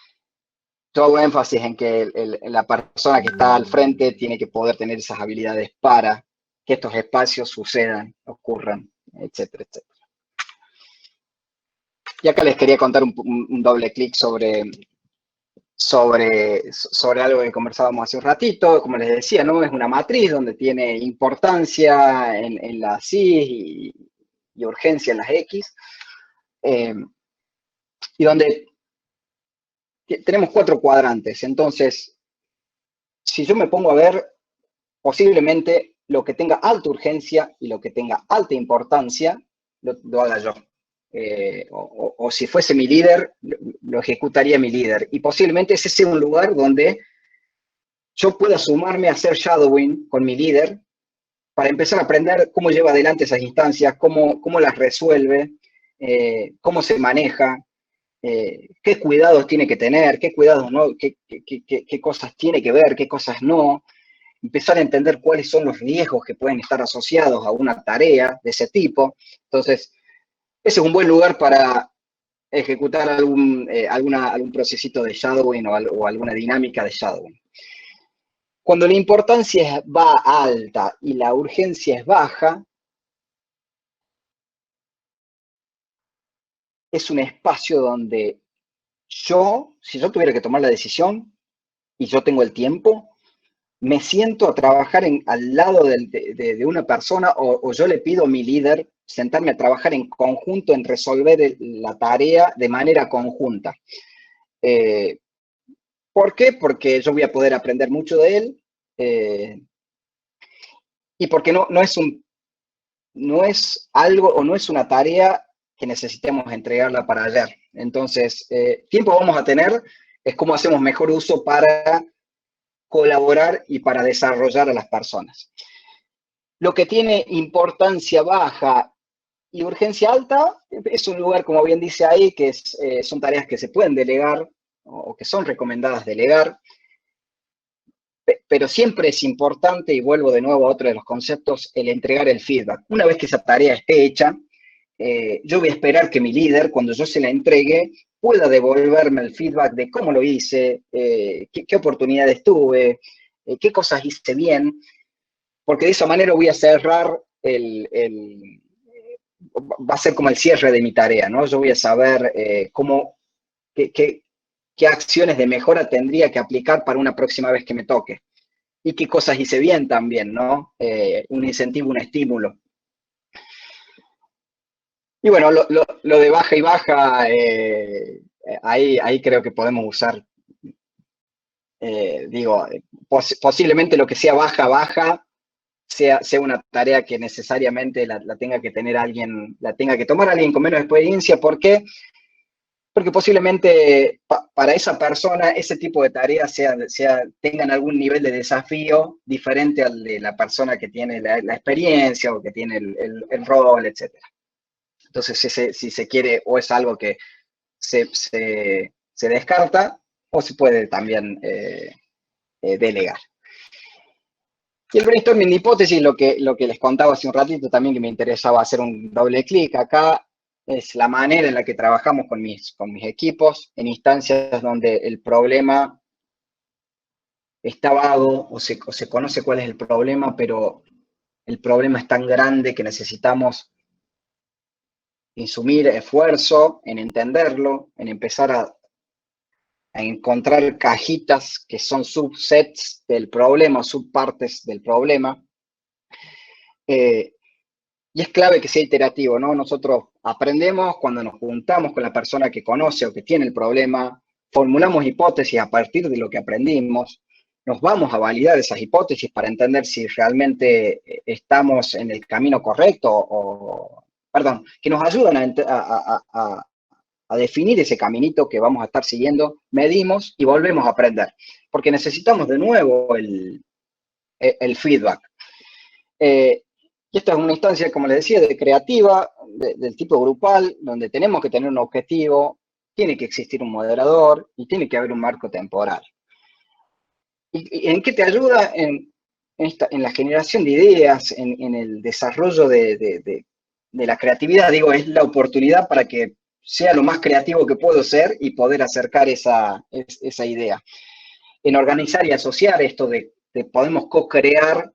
yo hago énfasis en que la persona que está al frente tiene que poder tener esas habilidades para que estos espacios sucedan, ocurran, etcétera, etcétera. Y acá les quería contar un doble clic sobre algo que conversábamos hace un ratito. Como les decía, ¿no? Es una matriz donde tiene importancia en las Y y urgencia en las X, y donde tenemos 4 cuadrantes. Entonces, si yo me pongo a ver, posiblemente lo que tenga alta urgencia y lo que tenga alta importancia, lo haga yo. O si fuese mi líder, lo ejecutaría mi líder. Y posiblemente ese sea un lugar donde yo pueda sumarme a hacer shadowing con mi líder para empezar a aprender cómo lleva adelante esas instancias, cómo las resuelve, cómo se maneja, qué cuidados tiene que tener, qué cuidados no, qué cosas tiene que ver, qué cosas no. Empezar a entender cuáles son los riesgos que pueden estar asociados a una tarea de ese tipo. Entonces, ese es un buen lugar para ejecutar algún procesito de shadowing o alguna dinámica de shadowing. Cuando la importancia va alta y la urgencia es baja, es un espacio donde si yo tuviera que tomar la decisión y yo tengo el tiempo, me siento a trabajar al lado de una persona o yo le pido a mi líder sentarme a trabajar en conjunto, en resolver la tarea de manera conjunta. ¿Por qué? Porque yo voy a poder aprender mucho de él y porque no es algo o no es una tarea que necesitemos entregarla para ayer. Entonces, tiempo vamos a tener, es cómo hacemos mejor uso para colaborar y para desarrollar a las personas. Lo que tiene importancia baja y urgencia alta es un lugar, como bien dice ahí, que son tareas que se pueden delegar o que son recomendadas delegar, pero siempre es importante, y vuelvo de nuevo a otro de los conceptos, el entregar el feedback. Una vez que esa tarea esté hecha, yo voy a esperar que mi líder, cuando yo se la entregue, pueda devolverme el feedback de cómo lo hice, qué oportunidades tuve, qué cosas hice bien, porque de esa manera voy a cerrar va a ser como el cierre de mi tarea, ¿no? Yo voy a saber qué acciones de mejora tendría que aplicar para una próxima vez que me toque. Y qué cosas hice bien también, ¿no? Un incentivo, un estímulo. Y bueno, lo de baja y baja, ahí creo que podemos usar posiblemente lo que sea baja, sea una tarea que necesariamente la tenga que tener alguien, la tenga que tomar alguien con menos experiencia. ¿Por qué? Porque posiblemente para esa persona ese tipo de tareas tengan algún nivel de desafío diferente al de la persona que tiene la experiencia o que tiene el rol, etc. Entonces, si se quiere, o es algo que se descarta, o se puede también delegar. Y el brainstorming de hipótesis, lo que les contaba hace un ratito también, que me interesaba hacer un doble clic acá, es la manera en la que trabajamos con mis equipos en instancias donde el problema está vago o se conoce cuál es el problema, pero el problema es tan grande que necesitamos insumir esfuerzo en entenderlo, en empezar a encontrar cajitas que son subsets del problema, subpartes del problema. Y es clave que sea iterativo, ¿no? Nosotros aprendemos cuando nos juntamos con la persona que conoce o que tiene el problema, formulamos hipótesis a partir de lo que aprendimos, nos vamos a validar esas hipótesis para entender si realmente estamos en el camino correcto que nos ayudan a definir ese caminito que vamos a estar siguiendo, medimos y volvemos a aprender, porque necesitamos de nuevo el feedback. Y esta es una instancia, como les decía, de creativa, del tipo grupal, donde tenemos que tener un objetivo, tiene que existir un moderador y tiene que haber un marco temporal. ¿Y en qué te ayuda? En la generación de ideas, en el desarrollo de la creatividad. Digo, es la oportunidad para que sea lo más creativo que puedo ser y poder acercar esa idea. En organizar y asociar esto de podemos co-crear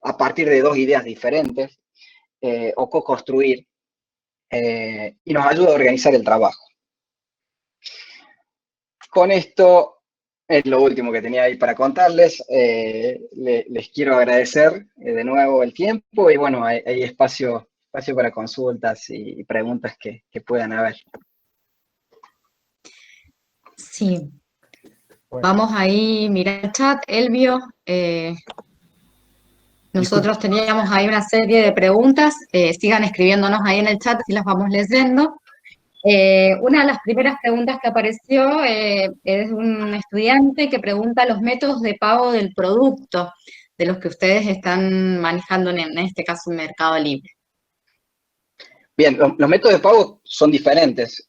a partir de dos ideas diferentes, o co-construir, y nos ayuda a organizar el trabajo. Con esto es lo último que tenía ahí para contarles. Les quiero agradecer de nuevo el tiempo y bueno, hay espacio para consultas y preguntas que puedan haber. Sí. Vamos ahí, mira el chat, Elvio. Nosotros teníamos ahí una serie de preguntas, sigan escribiéndonos ahí en el chat y las vamos leyendo. Una de las primeras preguntas que apareció es un estudiante que pregunta los métodos de pago del producto de los que ustedes están manejando en este caso en Mercado Libre. Bien, los métodos de pago son diferentes.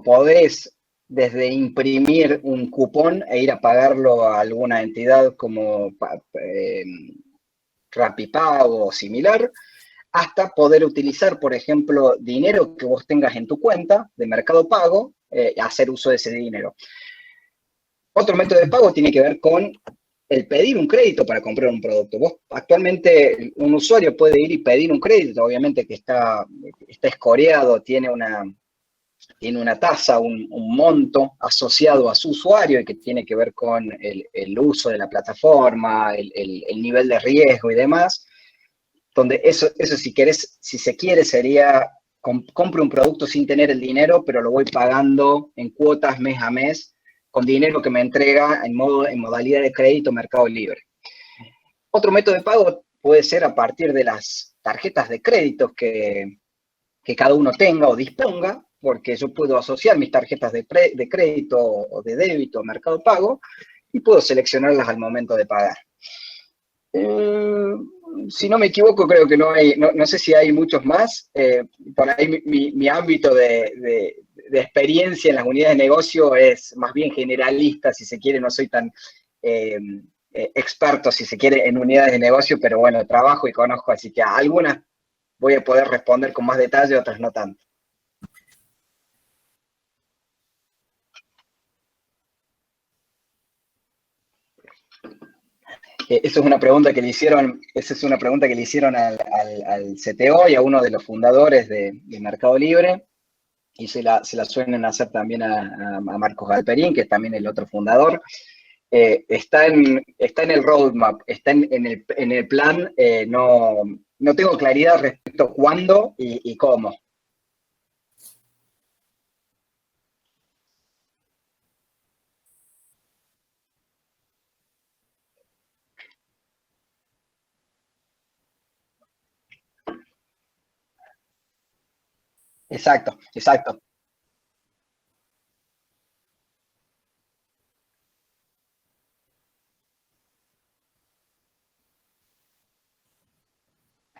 Podés desde imprimir un cupón e ir a pagarlo a alguna entidad como Rapipago o similar, hasta poder utilizar, por ejemplo, dinero que vos tengas en tu cuenta de Mercado Pago, hacer uso de ese dinero. Otro método de pago tiene que ver con el pedir un crédito para comprar un producto. Vos actualmente, un usuario puede ir y pedir un crédito, obviamente que está escoreado, tiene una tasa, un monto asociado a su usuario y que tiene que ver con el uso de la plataforma, el nivel de riesgo y demás, donde eso si se quiere sería, compro un producto sin tener el dinero, pero lo voy pagando en cuotas mes a mes, con dinero que me entrega en modalidad de crédito Mercado Libre. Otro método de pago puede ser a partir de las tarjetas de créditos que cada uno tenga o disponga, porque yo puedo asociar mis tarjetas de crédito o de débito a Mercado Pago y puedo seleccionarlas al momento de pagar. Si no me equivoco, creo que no sé si hay muchos más. Por ahí mi ámbito de experiencia en las unidades de negocio es más bien generalista, si se quiere, no soy tan experto, si se quiere, en unidades de negocio, pero bueno, trabajo y conozco, así que a algunas voy a poder responder con más detalle, otras no tanto. Esa es una pregunta que le hicieron al CTO y a uno de los fundadores de Mercado Libre, y se la suelen hacer también a Marcos Galperín, que es también el otro fundador. Está en el roadmap, está en el plan, no tengo claridad respecto a cuándo y cómo. Exacto, exacto.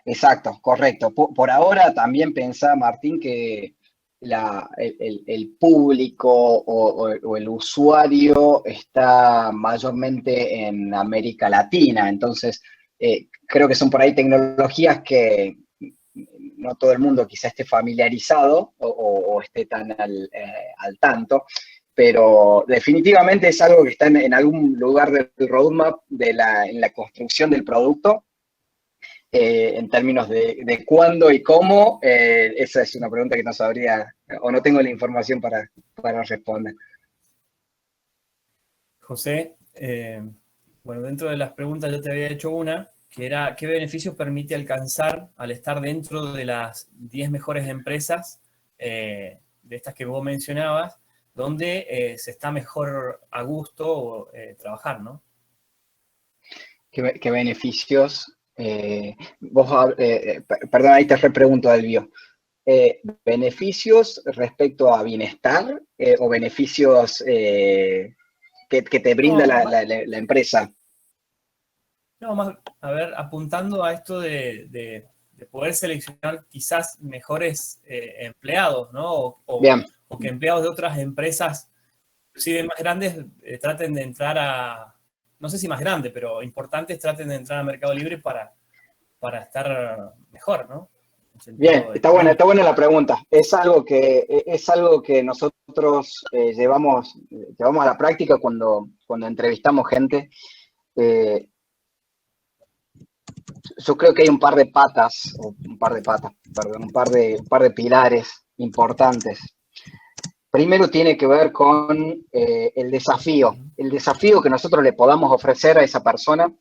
Exacto, correcto. Por ahora también pensá, Martín, que el público o el usuario está mayormente en América Latina, entonces creo que son por ahí tecnologías que no todo el mundo quizá esté familiarizado o esté tan al tanto, pero definitivamente es algo que está en algún lugar del roadmap en la construcción del producto. En términos de cuándo y cómo, esa es una pregunta que no sabría o no tengo la información para responder. José, bueno, dentro de las preguntas yo te había hecho una, que era ¿qué beneficios permite alcanzar al estar dentro de las 10 mejores empresas de estas que vos mencionabas, donde se está mejor a gusto trabajar, ¿no? ¿Qué beneficios? Perdón, ahí te repregunto, Elvio. ¿Beneficios respecto a bienestar o beneficios que te brinda la empresa? No, más, a ver, apuntando a esto de poder seleccionar quizás mejores empleados, ¿no? O que empleados de otras empresas, inclusive más grandes, traten de entrar no sé si más grandes, pero importantes, traten de entrar a Mercado Libre para estar mejor, ¿no? Bien, está buena la pregunta. Es algo que nosotros llevamos a la práctica cuando entrevistamos gente. Yo creo que hay un par de pilares importantes. Primero tiene que ver con el desafío que nosotros le podamos ofrecer a esa persona.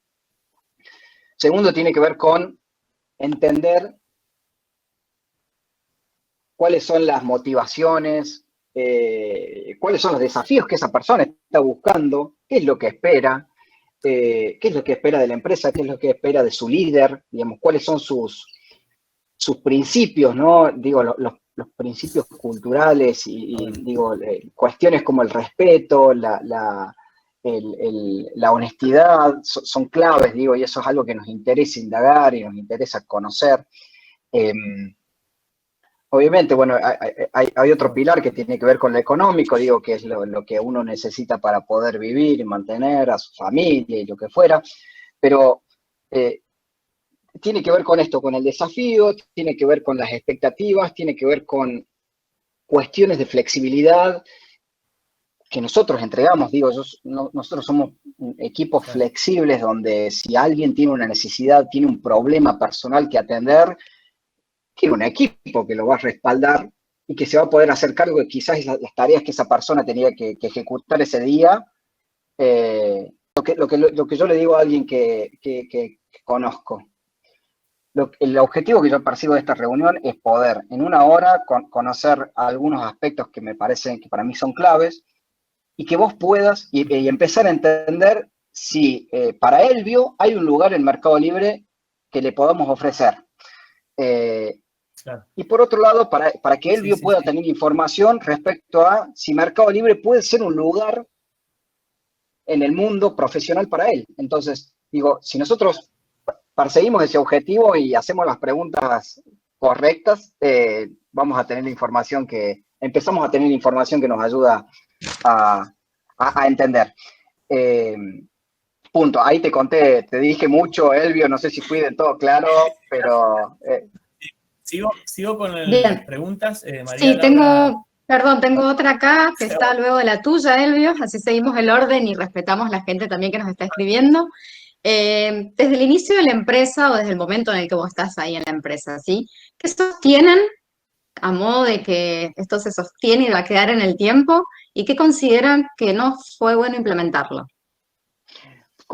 Segundo, tiene que ver con entender cuáles son las motivaciones, cuáles son los desafíos que esa persona está buscando, qué es lo que espera, qué es lo que espera de la empresa, qué es lo que espera de su líder, digamos, cuáles son sus principios, ¿no? Digo, los principios culturales y digo, cuestiones como el respeto, la honestidad son claves, digo, y eso es algo que nos interesa indagar y nos interesa conocer. Obviamente, bueno, hay otro pilar que tiene que ver con lo económico, digo, que es lo que uno necesita para poder vivir y mantener a su familia y lo que fuera, pero tiene que ver con esto, con el desafío, tiene que ver con las expectativas, tiene que ver con cuestiones de flexibilidad que nosotros entregamos, digo, nosotros somos equipos flexibles donde si alguien tiene una necesidad, tiene un problema personal que atender, tiene un equipo que lo va a respaldar y que se va a poder hacer cargo de quizás las tareas que esa persona tenía que ejecutar ese día. Lo que yo le digo a alguien que conozco. El objetivo que yo percibo de esta reunión es poder en una hora conocer algunos aspectos que me parecen que para mí son claves y que vos puedas y empezar a entender si para Elvio hay un lugar en Mercado Libre que le podamos ofrecer. Claro. Y por otro lado, para que Elvio pueda tener información respecto a si Mercado Libre puede ser un lugar en el mundo profesional para él. Entonces, digo, si nosotros perseguimos ese objetivo y hacemos las preguntas correctas, empezamos a tener información que nos ayuda a entender. Punto. Ahí te dije mucho, Elvio, no sé si fui de todo claro, pero... Sigo con las preguntas. María sí, Laura... tengo otra acá que está luego de la tuya, Elvio, así seguimos el orden y respetamos la gente también que nos está escribiendo. Desde el inicio de la empresa o desde el momento en el que vos estás ahí en la empresa, ¿sí? ¿Qué sostienen a modo de que esto se sostiene y va a quedar en el tiempo? ¿Y qué consideran que no fue bueno implementarlo?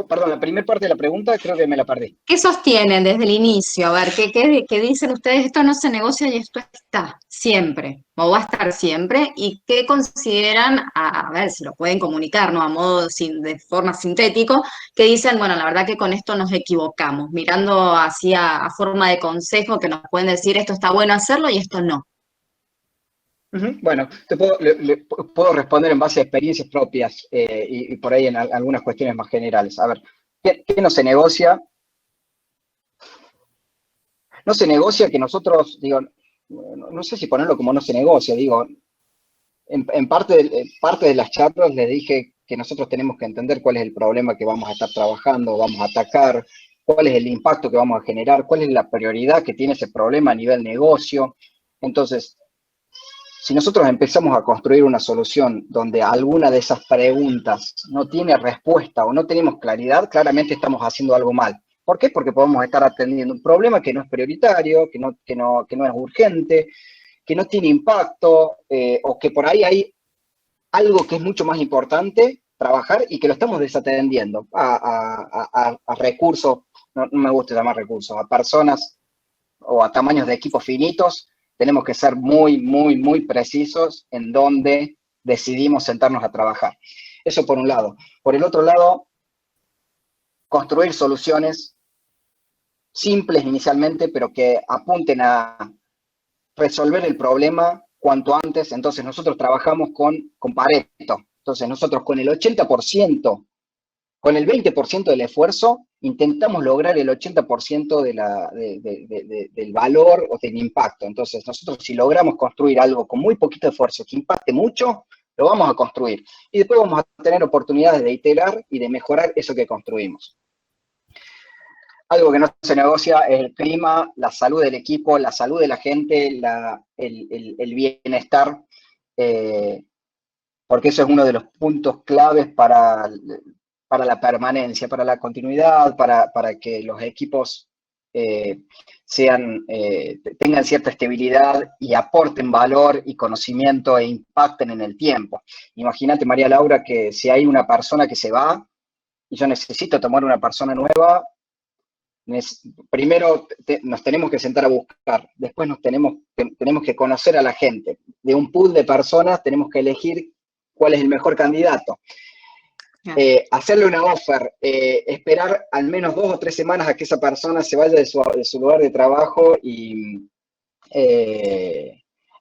Perdón, la primera parte de la pregunta creo que me la perdí. ¿Qué sostienen desde el inicio? A ver, ¿qué dicen ustedes? Esto no se negocia y esto está siempre, o va a estar siempre. ¿Y qué consideran, a ver si lo pueden comunicar, ¿no? A modo de forma sintético, que dicen, bueno, la verdad que con esto nos equivocamos, mirando así a forma de consejo que nos pueden decir esto está bueno hacerlo y esto no? Bueno, puedo responder en base a experiencias propias y por ahí en algunas cuestiones más generales. A ver, ¿qué no se negocia? No se negocia que nosotros, digo, no sé si ponerlo como no se negocia, digo, en parte de las charlas les dije que nosotros tenemos que entender cuál es el problema que vamos a estar trabajando, vamos a atacar, cuál es el impacto que vamos a generar, cuál es la prioridad que tiene ese problema a nivel negocio. Entonces, si nosotros empezamos a construir una solución donde alguna de esas preguntas no tiene respuesta o no tenemos claridad, claramente estamos haciendo algo mal. ¿Por qué? Porque podemos estar atendiendo un problema que no es prioritario, que no es urgente, que no tiene impacto, o que por ahí hay algo que es mucho más importante trabajar y que lo estamos desatendiendo a recursos, no me gusta llamar recursos, a personas o a tamaños de equipos finitos. Tenemos que ser muy, muy, muy precisos en dónde decidimos sentarnos a trabajar. Eso por un lado. Por el otro lado, construir soluciones simples inicialmente, pero que apunten a resolver el problema cuanto antes. Entonces nosotros trabajamos con Pareto. Entonces nosotros con el 80%, con el 20% del esfuerzo, intentamos lograr el 80% del valor o del impacto. Entonces nosotros si logramos construir algo con muy poquito esfuerzo que impacte mucho, lo vamos a construir. Y después vamos a tener oportunidades de iterar y de mejorar eso que construimos. Algo que no se negocia es el clima, la salud del equipo, la salud de la gente, el bienestar, porque eso es uno de los puntos claves para la permanencia, para la continuidad, para que los equipos tengan cierta estabilidad y aporten valor y conocimiento e impacten en el tiempo. Imagínate, María Laura, que si hay una persona que se va y yo necesito tomar una persona nueva, primero nos tenemos que sentar a buscar, después tenemos que conocer a la gente. De un pool de personas tenemos que elegir cuál es el mejor candidato. Hacerle una offer, esperar al menos 2 o 3 semanas a que esa persona se vaya de su lugar de trabajo y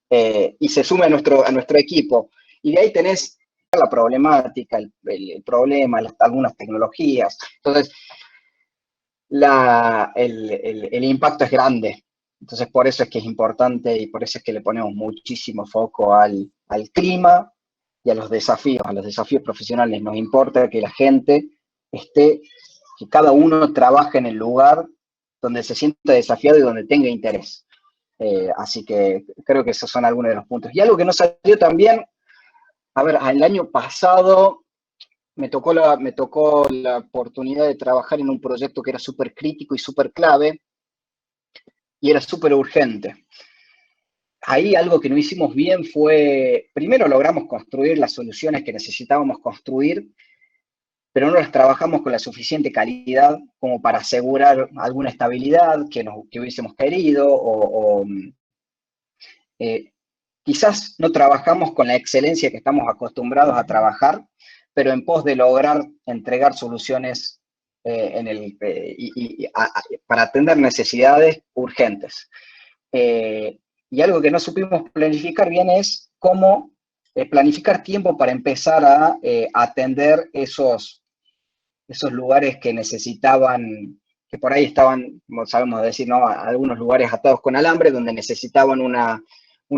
se sume a nuestro equipo. Y de ahí tenés la problemática, el problema, algunas tecnologías. Entonces, el impacto es grande. Entonces, por eso es que es importante y por eso es que le ponemos muchísimo foco al clima y a los desafíos profesionales. Nos importa que la gente que cada uno trabaje en el lugar donde se sienta desafiado y donde tenga interés. Así que creo que esos son algunos de los puntos. Y algo que no salió también, a ver, el año pasado me tocó la oportunidad de trabajar en un proyecto que era súper crítico y súper clave y era súper urgente. Ahí algo que no hicimos bien fue, primero logramos construir las soluciones que necesitábamos construir, pero no las trabajamos con la suficiente calidad como para asegurar alguna estabilidad que hubiésemos querido quizás no trabajamos con la excelencia que estamos acostumbrados a trabajar, pero en pos de lograr entregar soluciones para atender necesidades urgentes. Y algo que no supimos planificar bien es cómo planificar tiempo para empezar a atender esos lugares que necesitaban, que por ahí estaban, como sabemos decir, ¿no? Algunos lugares atados con alambre, donde necesitaban una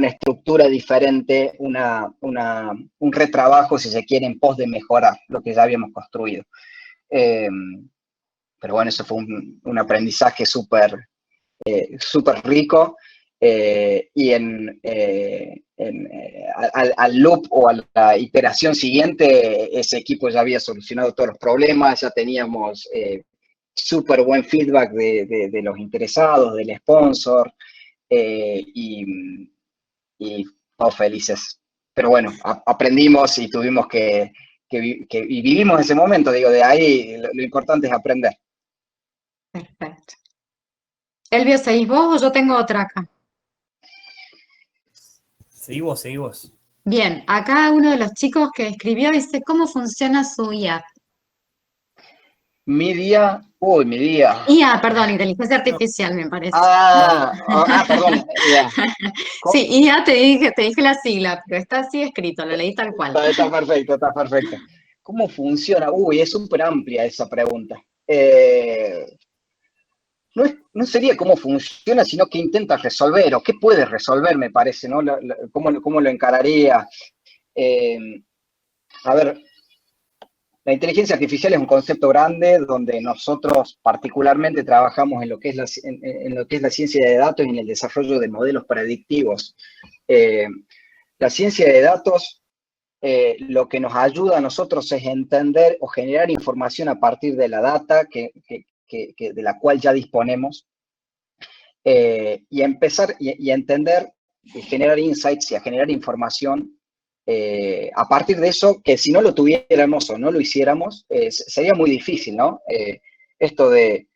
estructura diferente, un retrabajo, si se quiere, en pos de mejorar lo que ya habíamos construido. Pero bueno, eso fue un aprendizaje súper rico, y al loop o a la iteración siguiente, ese equipo ya había solucionado todos los problemas, ya teníamos súper buen feedback de los interesados, del sponsor, y todos felices. Pero bueno, aprendimos y tuvimos y vivimos ese momento, digo, de ahí lo importante es aprender. Perfecto. Elvio, ¿seguís vos o yo tengo otra acá? Seguí vos. Bien, acá uno de los chicos que escribió dice, ¿cómo funciona su IA? Mi día Uy, mi día. IA, perdón, inteligencia artificial, me parece. Perdón. IA. Sí, IA te dije la sigla, pero está así escrito, lo leí tal cual. Está perfecto, está perfecto. ¿Cómo funciona? Uy, es súper amplia esa pregunta. No sería cómo funciona, sino qué intenta resolver o qué puede resolver, me parece, ¿no? ¿Cómo lo encararía? A ver, la inteligencia artificial es un concepto grande donde nosotros particularmente trabajamos en lo que es la ciencia de datos y en el desarrollo de modelos predictivos. La ciencia de datos lo que nos ayuda a nosotros es entender o generar información a partir de la data de la cual ya disponemos y empezar y entender y generar insights y a generar información a partir de eso, que si no lo tuviéramos o no lo hiciéramos, sería muy difícil, ¿no? Esto de,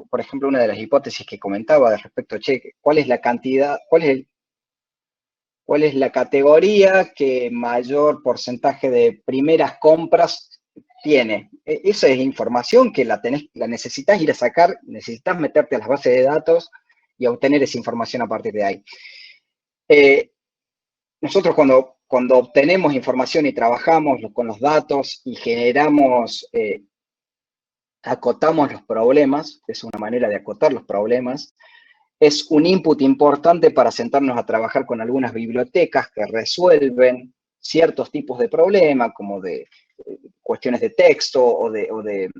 por ejemplo, una de las hipótesis que comentaba respecto a, ¿cuál es la cantidad, cuál es la categoría que mayor porcentaje de primeras compras tiene? Esa es información que la necesitas ir a sacar, necesitas meterte a las bases de datos y obtener esa información a partir de ahí. Nosotros cuando obtenemos información y trabajamos con los datos y generamos, acotamos los problemas, es una manera de acotar los problemas, es un input importante para sentarnos a trabajar con algunas bibliotecas que resuelven ciertos tipos de problemas, como de cuestiones de texto o de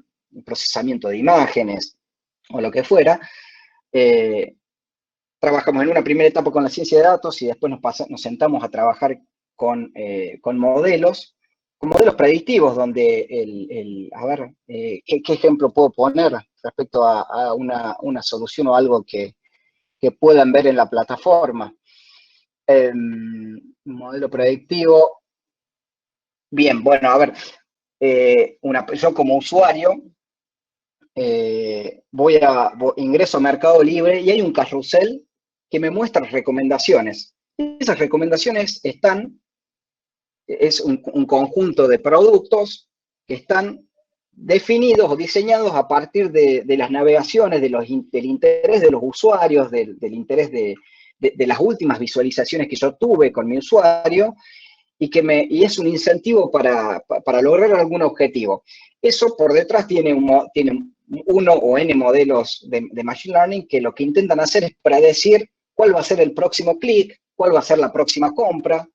procesamiento de imágenes o lo que fuera. Trabajamos en una primera etapa con la ciencia de datos y después nos sentamos a trabajar con modelos predictivos, donde a ver, ¿qué ejemplo puedo poner respecto a una solución o algo que puedan ver en la plataforma? Modelo predictivo. Bien, bueno, a ver, yo como usuario ingreso a Mercado Libre y hay un carrusel que me muestra recomendaciones. Esas recomendaciones es un conjunto de productos que están definidos o diseñados a partir de las navegaciones, del interés de los usuarios, del interés de las últimas visualizaciones que yo tuve con mi usuario, y es un incentivo para lograr algún objetivo. Eso por detrás tiene uno o n modelos de Machine Learning que lo que intentan hacer es predecir cuál va a ser el próximo clic, cuál va a ser la próxima compra,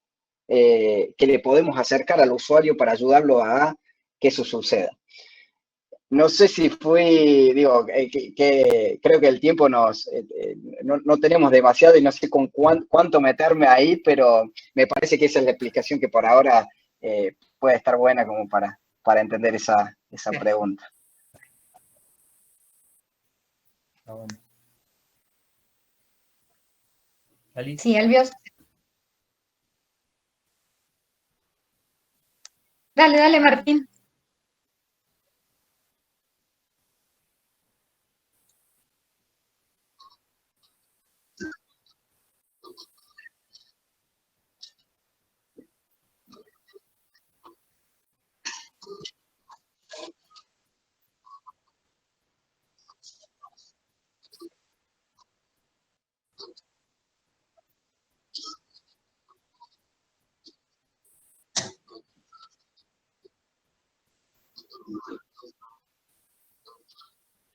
que le podemos acercar al usuario para ayudarlo a que eso suceda. No sé si creo que el tiempo no tenemos demasiado y no sé con cuánto meterme ahí, pero me parece que esa es la explicación que por ahora puede estar buena como para entender esa pregunta. Bueno. Sí, Elvio. Dale, Martín.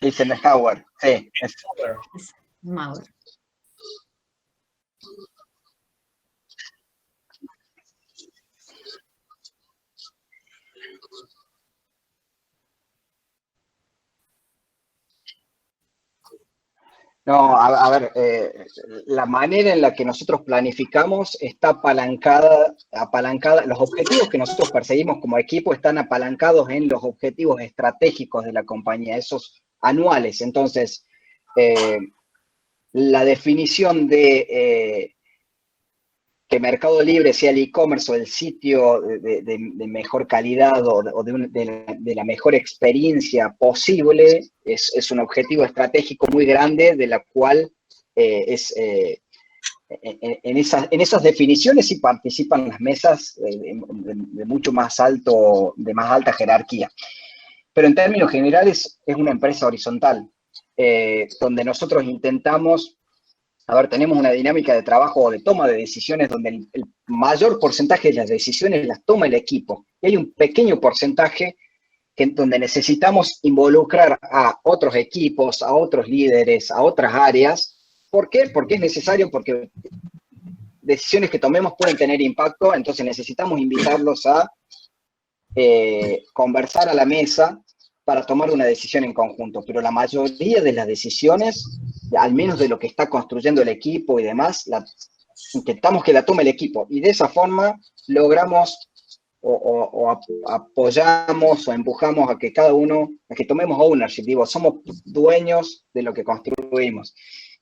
Eisenhower, sí. Mauer. No, a ver, la manera en la que nosotros planificamos está apalancada, los objetivos que nosotros perseguimos como equipo están apalancados en los objetivos estratégicos de la compañía, esos anuales. Entonces, la definición de que Mercado Libre sea el e-commerce o el sitio de mejor calidad o de la mejor experiencia posible es un objetivo estratégico muy grande, de la cual en esas definiciones sí participan las mesas de mucho más alta jerarquía. pero en términos generales es una empresa horizontal, donde nosotros intentamos, a ver, tenemos una dinámica de trabajo o de toma de decisiones donde el mayor porcentaje de las decisiones las toma el equipo. Y hay un pequeño porcentaje donde necesitamos involucrar a otros equipos, a otros líderes, a otras áreas. ¿Por qué? Porque es necesario, porque decisiones que tomemos pueden tener impacto, entonces necesitamos invitarlos a conversar a la mesa para tomar una decisión en conjunto. Pero la mayoría de las decisiones, al menos de lo que está construyendo el equipo y demás, intentamos que la tome el equipo. Y de esa forma logramos o apoyamos o empujamos a que cada uno, a que tomemos ownership, digo, somos dueños de lo que construimos.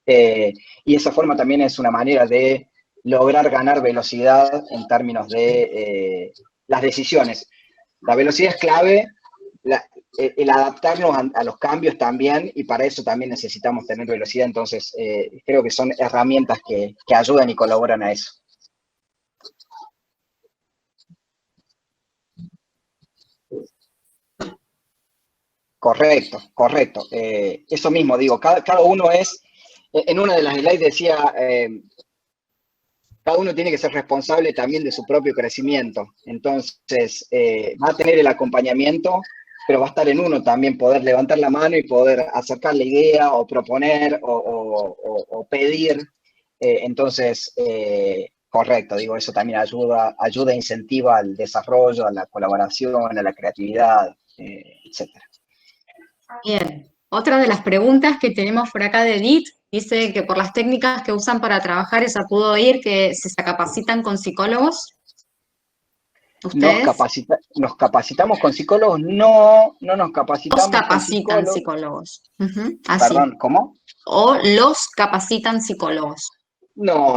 Y esa forma también es una manera de lograr ganar velocidad en términos de las decisiones. La velocidad es clave, el adaptarnos a los cambios también, y para eso también necesitamos tener velocidad. Entonces, creo que son herramientas que ayudan y colaboran a eso. Correcto, correcto. Eso mismo, digo, cada uno es, en una de las slides decía, cada uno tiene que ser responsable también de su propio crecimiento. Entonces, va a tener el acompañamiento, pero va a estar en uno también poder levantar la mano y poder acercar la idea o proponer o pedir. Entonces, correcto, digo, eso también ayuda, incentiva al desarrollo, a la colaboración, a la creatividad, etcétera. Bien, otra de las preguntas que tenemos por acá de Edith dice que por las técnicas que usan para trabajar, ella pudo oír que se capacitan con psicólogos. ¿Ustedes? Nos capacitamos con psicólogos, no nos capacitamos los capacitan con psicólogos. Así. Perdón, ¿cómo? O los capacitan psicólogos. No.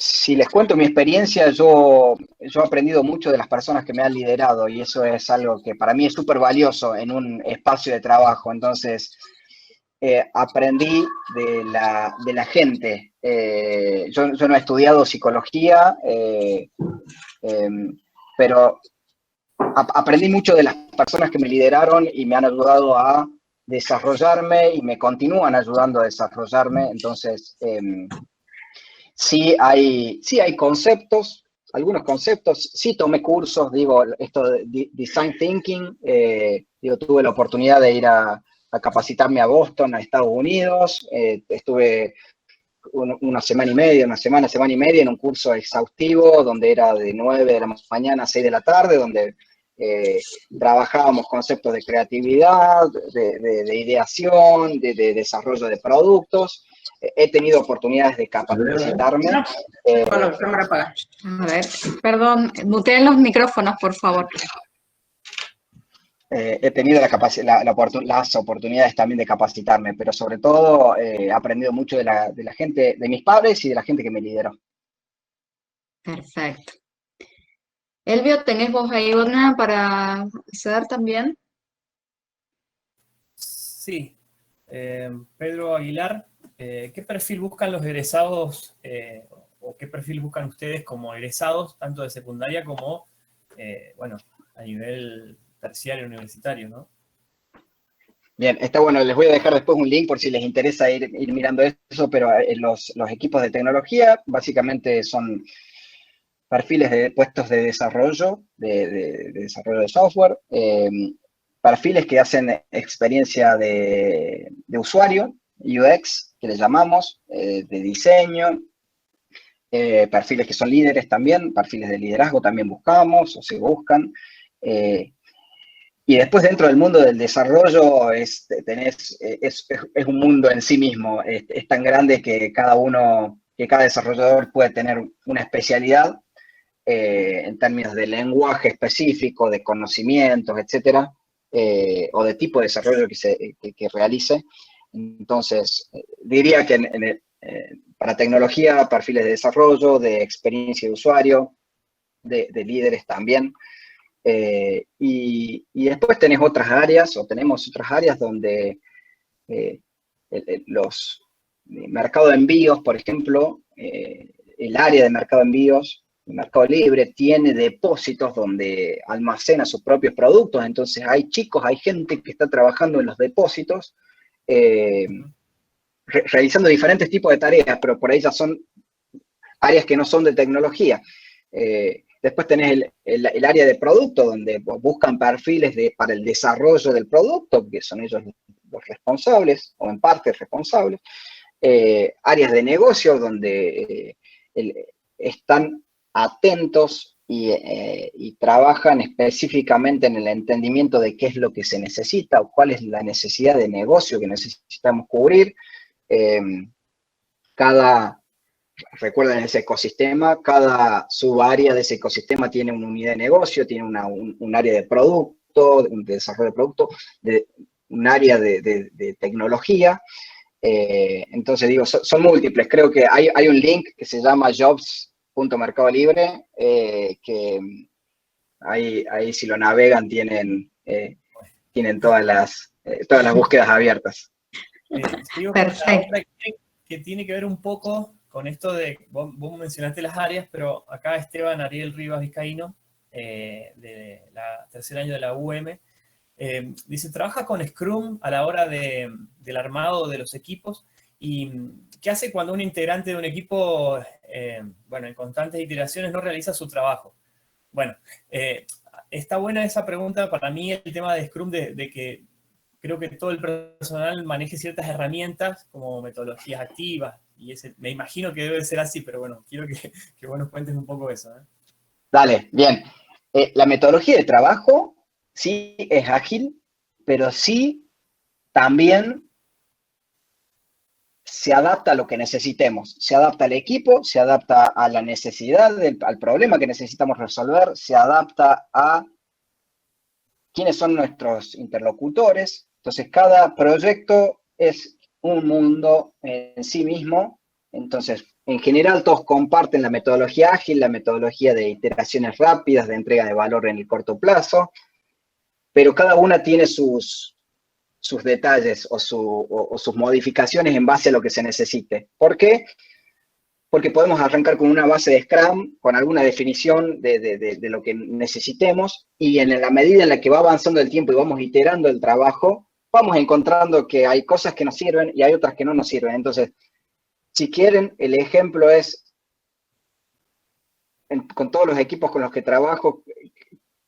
Si les cuento mi experiencia, yo he aprendido mucho de las personas que me han liderado, y eso es algo que para mí es súper valioso en un espacio de trabajo. Entonces, aprendí de la gente. Yo no he estudiado psicología, pero aprendí mucho de las personas que me lideraron y me han ayudado a desarrollarme y me continúan ayudando a desarrollarme. Entonces, sí hay conceptos, algunos conceptos, sí tomé cursos, digo, esto de Design Thinking, tuve la oportunidad de ir a capacitarme a Boston, a Estados Unidos, estuve una semana y media en un curso exhaustivo, donde era de 9 de la mañana a 6 de la tarde, donde trabajábamos conceptos de creatividad, de ideación, de desarrollo de productos. He tenido oportunidades de capacitarme. A ver, perdón, muteen los micrófonos, por favor. He tenido las oportunidades también de capacitarme, pero sobre todo he aprendido mucho de la gente, de mis padres y de la gente que me lideró. Perfecto. Elvio, ¿tenés vos ahí una para hacer también? Sí. Pedro Aguilar, ¿qué perfil buscan los egresados o qué perfil buscan ustedes como egresados, tanto de secundaria como, a nivel terciario universitario, ¿no? Bien, está bueno, les voy a dejar después un link por si les interesa ir mirando eso, pero los equipos de tecnología básicamente son perfiles de puestos de desarrollo, de desarrollo de software, perfiles que hacen experiencia de usuario, UX, que le llamamos, de diseño, perfiles que son líderes también, perfiles de liderazgo también buscamos o se buscan. Y después dentro del mundo del desarrollo es un mundo en sí mismo, es tan grande que cada desarrollador puede tener una especialidad en términos de lenguaje específico, de conocimientos, etcétera, o de tipo de desarrollo que realice. Entonces, diría que para tecnología, perfiles de desarrollo, de experiencia de usuario, de líderes también. Y después tenemos otras áreas donde los mercado de envíos, por ejemplo, el área de mercado de envíos Mercado Libre tiene depósitos donde almacena sus propios productos, entonces hay chicos, hay gente que está trabajando en los depósitos, realizando diferentes tipos de tareas, pero por ahí ya son áreas que no son de tecnología. Después tenés el área de producto, donde buscan perfiles para el desarrollo del producto, que son ellos los responsables, o en parte responsables. Áreas de negocio, donde están atentos y trabajan específicamente en el entendimiento de qué es lo que se necesita o cuál es la necesidad de negocio que necesitamos cubrir. Recuerden ese ecosistema, cada subárea de ese ecosistema tiene una unidad de negocio, tiene un área de producto, de desarrollo de producto, un área de tecnología. Entonces digo, son múltiples. Creo que hay un link que se llama jobs.mercado libre, que ahí si lo navegan tienen todas las búsquedas abiertas. Perfecto. Que tiene que ver un poco con esto de, vos mencionaste las áreas, pero acá Esteban Ariel Rivas Vizcaíno, de la tercer año de la UM, dice, trabaja con Scrum a la hora del armado de los equipos. ¿Y qué hace cuando un integrante de un equipo, en constantes iteraciones, no realiza su trabajo? Bueno, está buena esa pregunta. Para mí el tema de Scrum, de que creo que todo el personal maneje ciertas herramientas como metodologías activas, y me imagino que debe ser así, pero bueno, quiero que vos nos cuentes un poco eso. Dale, bien. La metodología de trabajo sí es ágil, pero sí también se adapta a lo que necesitemos. Se adapta al equipo, se adapta a la necesidad, al problema que necesitamos resolver, se adapta a quiénes son nuestros interlocutores. Entonces, cada proyecto es un mundo en sí mismo. Entonces, en general, todos comparten la metodología ágil, la metodología de iteraciones rápidas, de entrega de valor en el corto plazo, pero cada una tiene sus detalles o sus modificaciones en base a lo que se necesite. ¿Por qué? Porque podemos arrancar con una base de Scrum, con alguna definición de lo que necesitemos, y en la medida en la que va avanzando el tiempo y vamos iterando el trabajo, vamos encontrando que hay cosas que nos sirven y hay otras que no nos sirven. Entonces, si quieren, el ejemplo es, con todos los equipos con los que trabajo,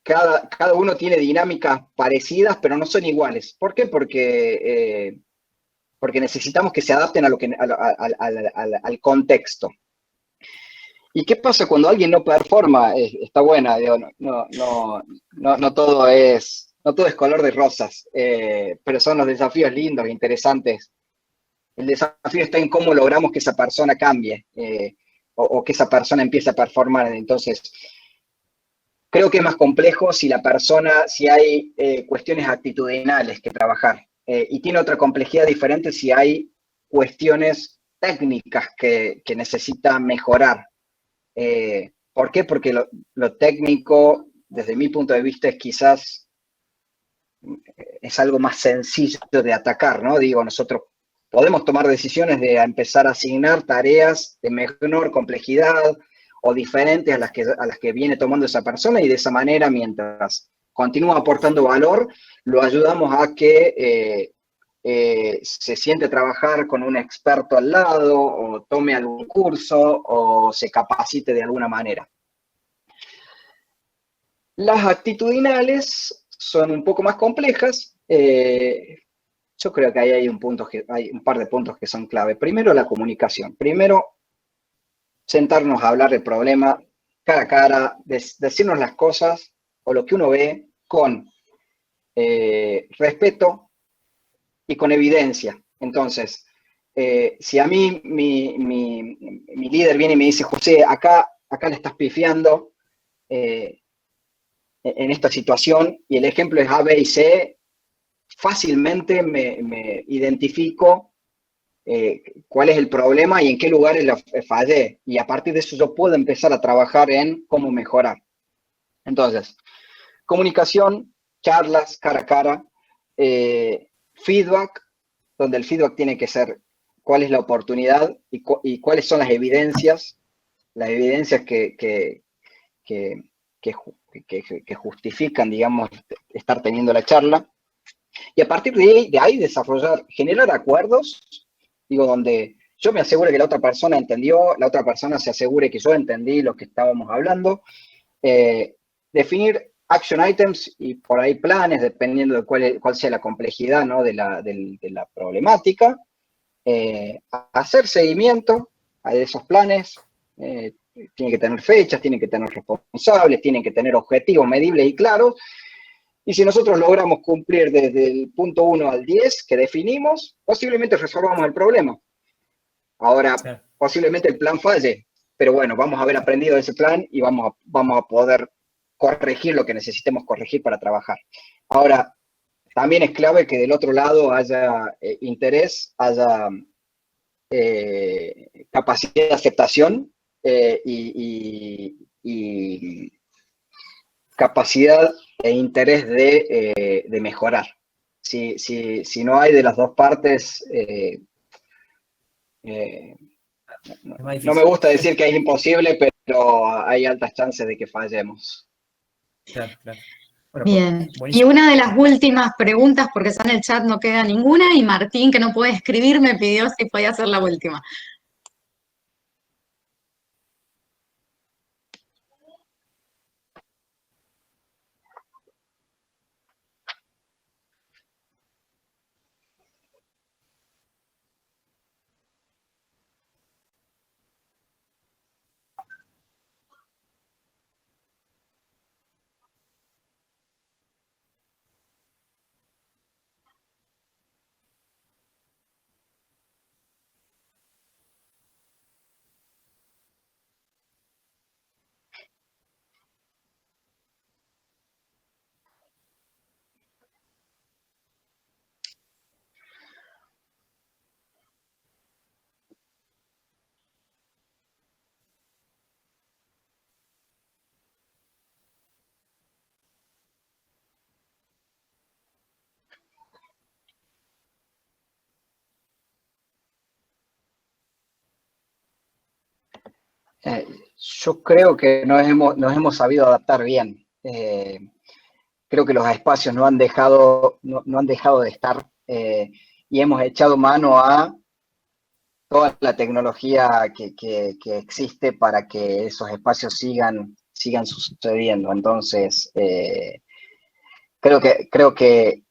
cada uno tiene dinámicas parecidas, pero no son iguales. ¿Por qué? Porque necesitamos que se adapten al contexto. ¿Y qué pasa cuando alguien no performa? Está buena, digo, no todo es color de rosas, pero son los desafíos lindos, interesantes. El desafío está en cómo logramos que esa persona cambie o que esa persona empiece a performar. Entonces, creo que es más complejo si hay cuestiones actitudinales que trabajar. Y tiene otra complejidad diferente si hay cuestiones técnicas que necesitan mejorar. ¿Por qué? Porque lo técnico, desde mi punto de vista, quizás es algo más sencillo de atacar, ¿no? Digo, nosotros podemos tomar decisiones de empezar a asignar tareas de menor complejidad o diferentes a las que viene tomando esa persona, y de esa manera, mientras continúa aportando valor, lo ayudamos a que se siente a trabajar con un experto al lado, o tome algún curso, o se capacite de alguna manera. Las actitudinales son un poco más complejas. Yo creo que ahí hay un par de puntos que son clave. Primero, la comunicación. Primero, sentarnos a hablar del problema cara a cara, decirnos las cosas o lo que uno ve con respeto y con evidencia. Entonces, si a mí mi líder viene y me dice, José, acá le estás pifiando en esta situación, y el ejemplo es A, B y C, fácilmente me identifico cuál es el problema y en qué lugares fallé, y a partir de eso yo puedo empezar a trabajar en cómo mejorar. Entonces, comunicación, charlas cara a cara, feedback, donde el feedback tiene que ser cuál es la oportunidad y cuáles son las evidencias que que justifican, digamos, estar teniendo la charla. Y a partir de ahí desarrollar, generar acuerdos, digo, donde yo me asegure que la otra persona entendió, la otra persona se asegure que yo entendí lo que estábamos hablando, definir action items y por ahí planes, dependiendo de cuál sea la complejidad, ¿no?, de la problemática, hacer seguimiento a esos planes, tienen que tener fechas, tienen que tener responsables, tienen que tener objetivos medibles y claros. Y si nosotros logramos cumplir desde el punto 1 al 10 que definimos, posiblemente resolvamos el problema. Ahora, sí, posiblemente el plan falle, pero bueno, vamos a haber aprendido de ese plan y vamos a poder corregir lo que necesitemos corregir para trabajar. Ahora, también es clave que del otro lado haya interés, haya capacidad de aceptación y capacidad e interés de mejorar. Si no hay de las dos partes, no me gusta decir que es imposible, pero hay altas chances de que fallemos. Claro, claro. Bueno, bien, buenísimo. y una de las últimas preguntas, porque ya en el chat no queda ninguna, y Martín, que no puede escribir, me pidió si podía hacer la última. Yo creo que nos hemos sabido adaptar bien. Creo que los espacios no han dejado de estar y hemos echado mano a toda la tecnología que existe para que esos espacios sigan sucediendo. Entonces, creo que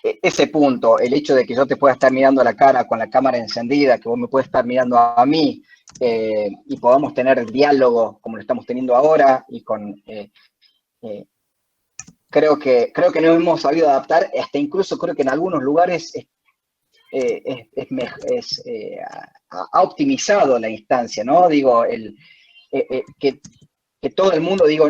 ese punto, el hecho de que yo te pueda estar mirando a la cara con la cámara encendida, que vos me puedes estar mirando a mí y podamos tener diálogo como lo estamos teniendo ahora y creo que nos hemos sabido adaptar, hasta incluso creo que en algunos lugares ha optimizado la instancia, ¿no? Digo, que todo el mundo, digo,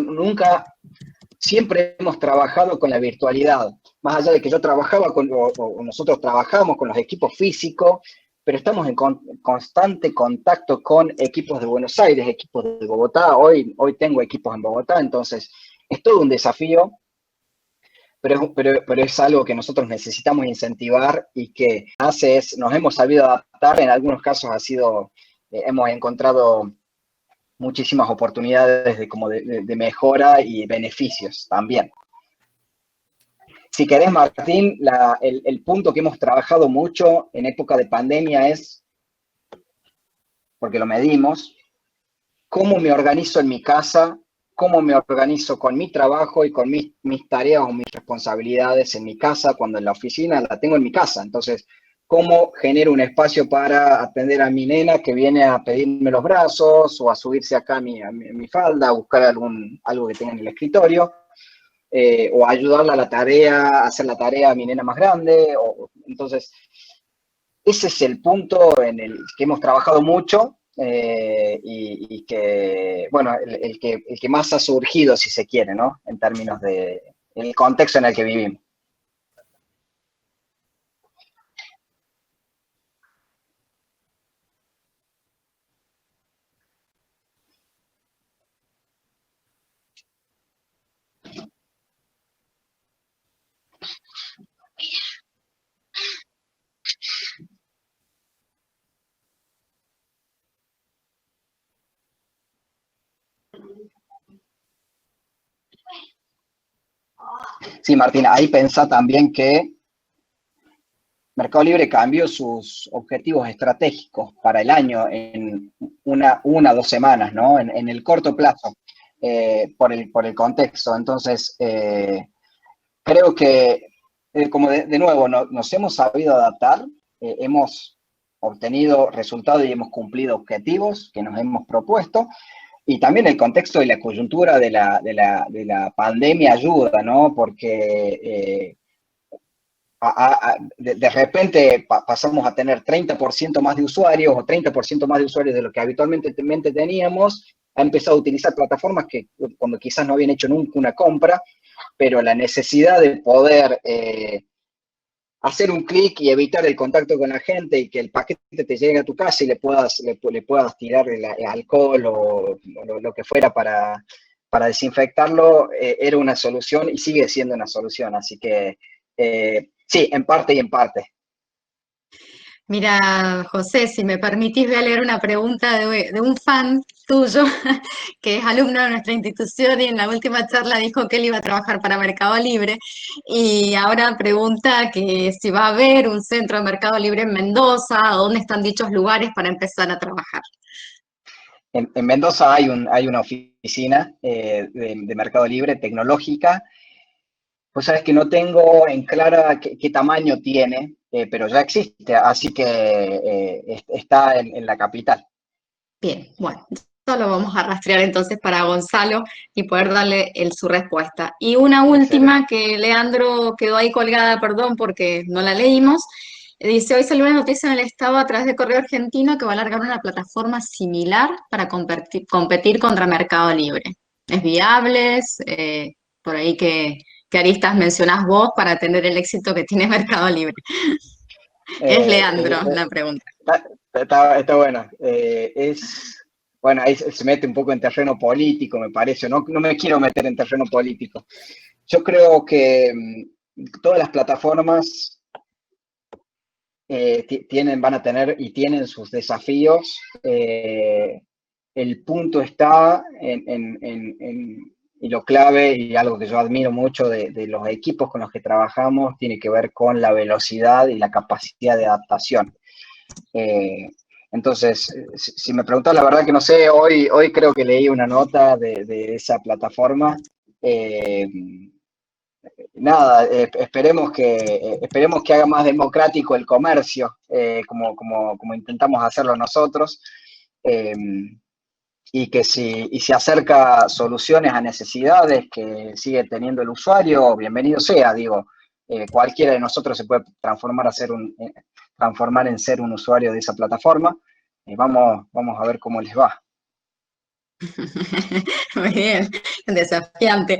siempre hemos trabajado con la virtualidad, más allá de que yo trabajaba o nosotros trabajamos con los equipos físicos, pero estamos en constante contacto con equipos de Buenos Aires, equipos de Bogotá. Hoy tengo equipos en Bogotá, entonces es todo un desafío, pero es algo que nosotros necesitamos incentivar y que nos hemos sabido adaptar. En algunos casos hemos encontrado muchísimas oportunidades de mejora y beneficios también. Si querés, Martín, el punto que hemos trabajado mucho en época de pandemia es, porque lo medimos, cómo me organizo en mi casa, cómo me organizo con mi trabajo y con mis tareas o mis responsabilidades en mi casa, cuando en la oficina la tengo en mi casa. Entonces, cómo genero un espacio para atender a mi nena que viene a pedirme los brazos o a subirse acá a mi falda, a buscar algo que tenga en el escritorio, o ayudarla a a hacer la tarea a mi nena más grande. Entonces, ese es el punto en el que hemos trabajado mucho y que, bueno, el que más ha surgido, si se quiere, ¿no? En términos de el contexto en el que vivimos. Sí, Martina, ahí pensá también que Mercado Libre cambió sus objetivos estratégicos para el año en una o 2 semanas, ¿no? En el corto plazo, por el contexto. Entonces, creo que, como de nuevo, nos hemos sabido adaptar, hemos obtenido resultados y hemos cumplido objetivos que nos hemos propuesto. Y también el contexto y la coyuntura de la pandemia ayuda, ¿no? Porque de repente pasamos a tener 30% más de usuarios o 30% más de usuarios de lo que habitualmente teníamos, ha empezado a utilizar plataformas que cuando quizás no habían hecho nunca una compra, pero la necesidad de poder hacer un clic y evitar el contacto con la gente y que el paquete te llegue a tu casa y le puedas tirar el alcohol o lo que fuera para desinfectarlo, era una solución y sigue siendo una solución. Así que sí, en parte y en parte. Mira, José, si me permitís, voy a leer una pregunta de un fan tuyo que es alumno de nuestra institución y en la última charla dijo que él iba a trabajar para Mercado Libre y ahora pregunta que si va a haber un centro de Mercado Libre en Mendoza, dónde están dichos lugares para empezar a trabajar. En Mendoza hay una oficina de Mercado Libre tecnológica. Pues sabes que no tengo en clara qué tamaño tiene, pero ya existe, así que está en la capital. Bien, bueno, esto lo vamos a rastrear entonces para Gonzalo y poder darle su respuesta. Y una última Excelente. que Leandro quedó ahí colgada, perdón, porque no la leímos. Dice, hoy salió una noticia en el Estado a través de Correo Argentino que va a largar una plataforma similar para competir contra Mercado Libre. ¿Es viable? Por ahí qué aristas mencionás vos para tener el éxito que tiene Mercado Libre. Es Leandro la pregunta. Está bueno. Bueno, ahí se mete un poco en terreno político, me parece. No me quiero meter en terreno político. Yo creo que todas las plataformas van a tener y tienen sus desafíos. El punto está y lo clave y algo que yo admiro mucho de los equipos con los que trabajamos tiene que ver con la velocidad y la capacidad de adaptación. Entonces, si me preguntas, la verdad que no sé, hoy creo que leí una nota de esa plataforma. Nada, esperemos que haga más democrático el comercio, como intentamos hacerlo nosotros, y que si acerca soluciones a necesidades que sigue teniendo el usuario, bienvenido sea, digo, cualquiera de nosotros se puede transformar en ser un usuario de esa plataforma. Vamos a ver cómo les va. Muy bien, desafiante.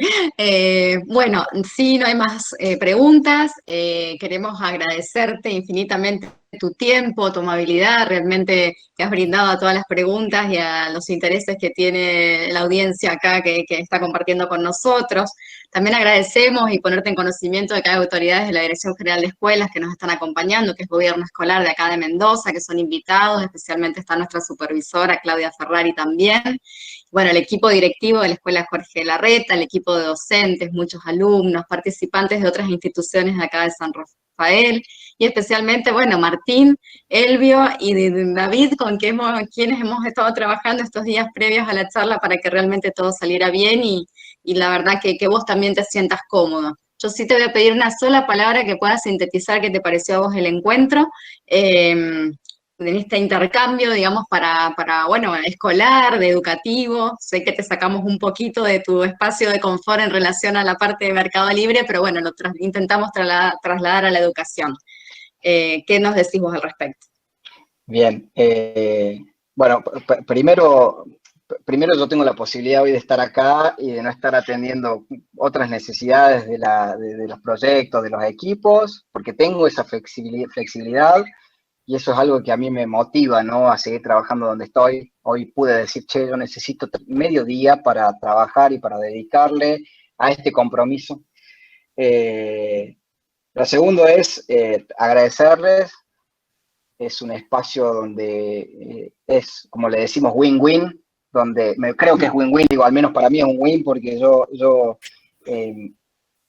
Bueno, sí, no hay más preguntas. Queremos agradecerte infinitamente tu tiempo, tu amabilidad, realmente que has brindado a todas las preguntas y a los intereses que tiene la audiencia acá que está compartiendo con nosotros. También agradecemos y ponerte en conocimiento de que hay autoridades de la Dirección General de Escuelas que nos están acompañando, que es Gobierno Escolar de acá de Mendoza, que son invitados, especialmente está nuestra supervisora Claudia Ferrari también. Bueno, el equipo directivo de la Escuela Jorge Larreta, el equipo de docentes, muchos alumnos, participantes de otras instituciones de acá de San Rafael, y especialmente, bueno, Martín, Elvio y David, quienes hemos estado trabajando estos días previos a la charla para que realmente todo saliera bien y la verdad que vos también te sientas cómodo. Yo sí te voy a pedir una sola palabra que pueda sintetizar qué te pareció a vos el encuentro. En este intercambio, digamos, bueno, escolar, de educativo. Sé que te sacamos un poquito de tu espacio de confort en relación a la parte de Mercado Libre, pero bueno, intentamos trasladar a la educación. ¿Qué nos decís vos al respecto? Bien, bueno, primero yo tengo la posibilidad hoy de estar acá y de no estar atendiendo otras necesidades de los proyectos, de los equipos, porque tengo esa flexibilidad y eso es algo que a mí me motiva, ¿no? A seguir trabajando donde estoy. Hoy pude decir, che, yo necesito medio día para trabajar y para dedicarle a este compromiso. Lo segundo es agradecerles. Es un espacio donde es, como le decimos, win-win, donde creo que es win-win, digo, al menos para mí es un win, porque yo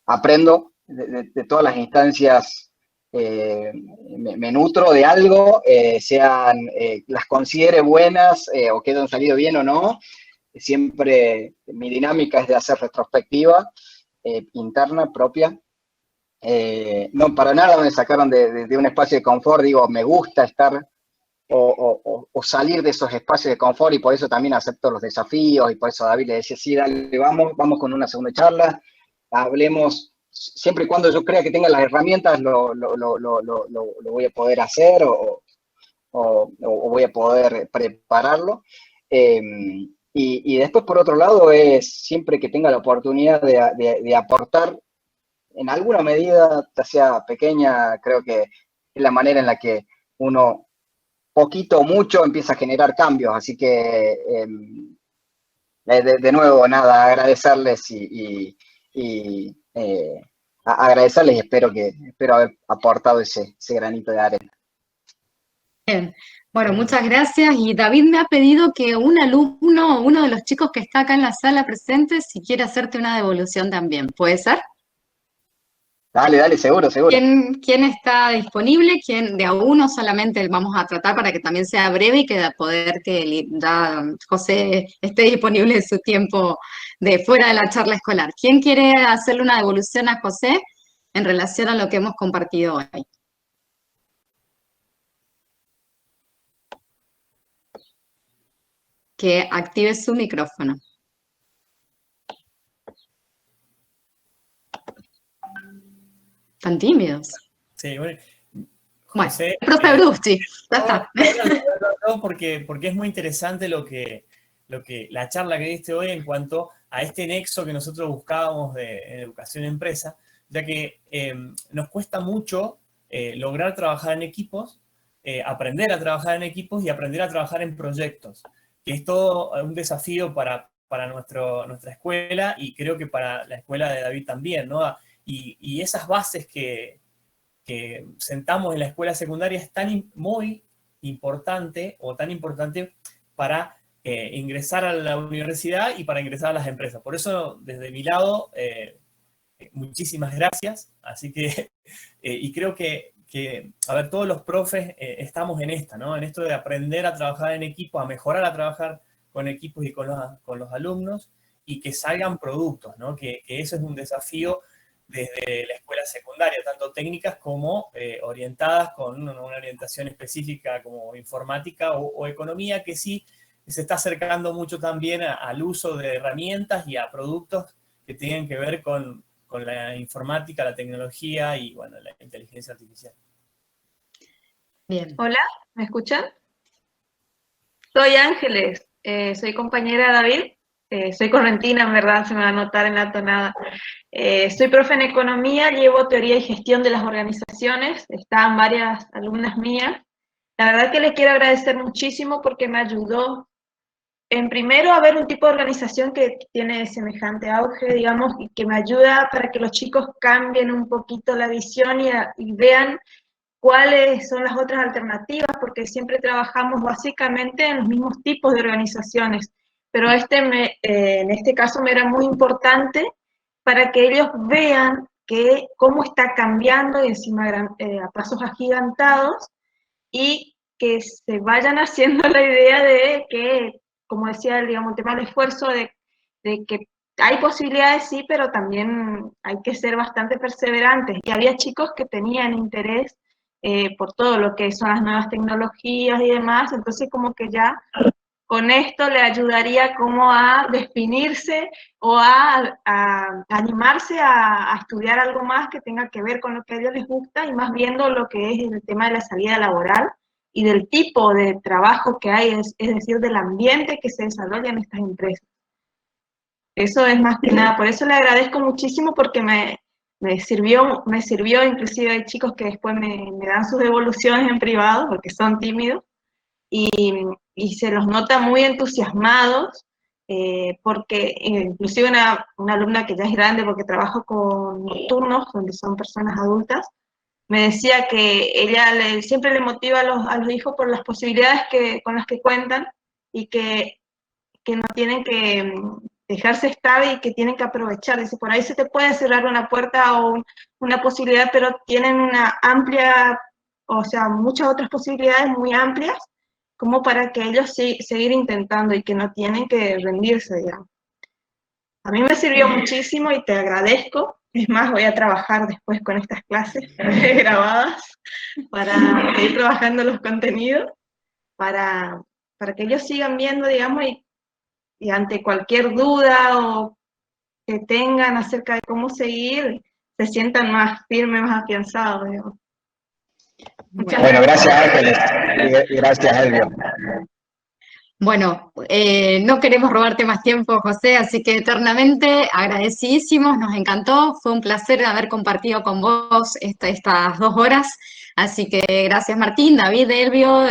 aprendo de todas las instancias, me nutro de algo, sean, las considere buenas o que hayan salido bien o no. Siempre mi dinámica es de hacer retrospectiva interna, propia. No, para nada me sacaron de un espacio de confort, digo, me gusta estar o salir de esos espacios de confort, y por eso también acepto los desafíos, y por eso a David le decía, sí, dale, vamos con una segunda charla, hablemos, siempre y cuando yo crea que tenga las herramientas, lo voy a poder hacer o voy a poder prepararlo. Y después, por otro lado, es siempre que tenga la oportunidad de aportar en alguna medida, ya sea pequeña, creo que es la manera en la que uno, poquito o mucho, empieza a generar cambios. Así que, de nuevo, nada, agradecerles agradecerles, y espero haber aportado ese granito de arena. Bien. Bueno, muchas gracias. Y David me ha pedido que un alumno, uno de los chicos que está acá en la sala presente, si quiere hacerte una devolución también. ¿Puede ser? Dale, seguro. ¿Quién está disponible? ¿Quién de a uno solamente vamos a tratar para que también sea breve y que poder que ya José esté disponible en su tiempo de fuera de la charla escolar? ¿Quién quiere hacerle una devolución a José en relación a lo que hemos compartido hoy? Que active su micrófono. ¿Tan tímidos? Sí, bueno. Bueno, José, profe Bruschi, ya está. No, porque es muy interesante la charla que diste hoy en cuanto a este nexo que nosotros buscábamos en educación empresa, ya que nos cuesta mucho lograr trabajar en equipos, aprender a trabajar en equipos y aprender a trabajar en proyectos, que es todo un desafío para nuestra escuela, y creo que para la escuela de David también, ¿no? Y esas bases que sentamos en la escuela secundaria es muy importante, o tan importante para ingresar a la universidad y para ingresar a las empresas. Por eso, desde mi lado, muchísimas gracias. Así que, y creo que, a ver, todos los profes estamos en esta, ¿no? En esto de aprender a trabajar en equipo, a mejorar a trabajar con equipos y con los alumnos, y que salgan productos, ¿no? Que eso es un desafío desde la escuela secundaria, tanto técnicas como orientadas con una orientación específica como informática o economía, que sí se está acercando mucho también al uso de herramientas y a productos que tienen que ver con la informática, la tecnología y, bueno, la inteligencia artificial. Bien. Hola, ¿me escuchan? Soy Ángeles, soy compañera de David, soy correntina, en verdad, se me va a notar en la tonada. Soy profe en economía, llevo teoría y gestión de las organizaciones, están varias alumnas mías. La verdad que les quiero agradecer muchísimo porque me ayudó en primero a ver un tipo de organización que tiene semejante auge, digamos, y que me ayuda para que los chicos cambien un poquito la visión y vean cuáles son las otras alternativas, porque siempre trabajamos básicamente en los mismos tipos de organizaciones, pero en este caso me era muy importante para que ellos vean cómo está cambiando, y encima a pasos agigantados, y que se vayan haciendo la idea de que, como decía, digamos, el tema del esfuerzo, de que hay posibilidades, sí, pero también hay que ser bastante perseverantes. Y había chicos que tenían interés por todo lo que son las nuevas tecnologías y demás, entonces como que ya con esto le ayudaría como a definirse o a animarse a estudiar algo más que tenga que ver con lo que a ellos les gusta, y más viendo lo que es el tema de la salida laboral y del tipo de trabajo que hay, es decir, del ambiente que se desarrolla en estas empresas. Eso es más que nada, por eso le agradezco muchísimo, porque me sirvió, inclusive hay chicos que después me dan sus devoluciones en privado porque son tímidos, y se los nota muy entusiasmados, porque inclusive una alumna que ya es grande, porque trabajo con nocturnos, donde son personas adultas, me decía que ella siempre le motiva a los hijos por las posibilidades con las que cuentan, y que que no tienen que dejarse estar y que tienen que aprovechar. Dice, por ahí se te puede cerrar una puerta o una posibilidad, pero tienen una amplia, o sea, muchas otras posibilidades muy amplias, como para que ellos seguir intentando y que no tienen que rendirse, digamos. A mí me sirvió muchísimo y te agradezco. Es más, voy a trabajar después con estas clases grabadas para seguir trabajando los contenidos, para que ellos sigan viendo, digamos, y ante cualquier duda o que tengan acerca de cómo seguir, se sientan más firmes, más afianzados, digamos. Bueno, gracias Ángeles y gracias Elvio. Bueno, no queremos robarte más tiempo, José, así que eternamente agradecidísimos, nos encantó, fue un placer haber compartido con vos estas 2 horas, así que gracias Martín, David, Elvio,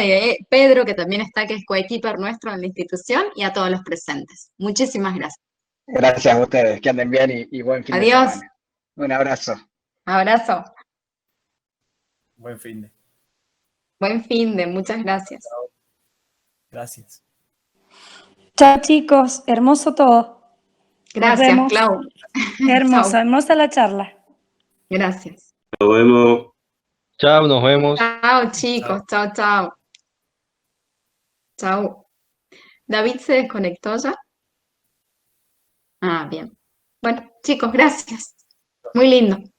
Pedro, que también está, que es coequiper nuestro en la institución, y a todos los presentes. Muchísimas gracias. Gracias a ustedes, que anden bien y buen fin Adiós. de semana. Un abrazo. Abrazo. Buen fin de. Buen fin de, muchas gracias. Gracias. Chao chicos, hermoso todo. Gracias, Clau. Hermosa, hermosa la charla. Gracias. Nos vemos. Chao, nos vemos. Chao, chicos. Chao, chao. Chao. ¿David se desconectó ya? Ah, bien. Bueno, chicos, gracias. Muy lindo.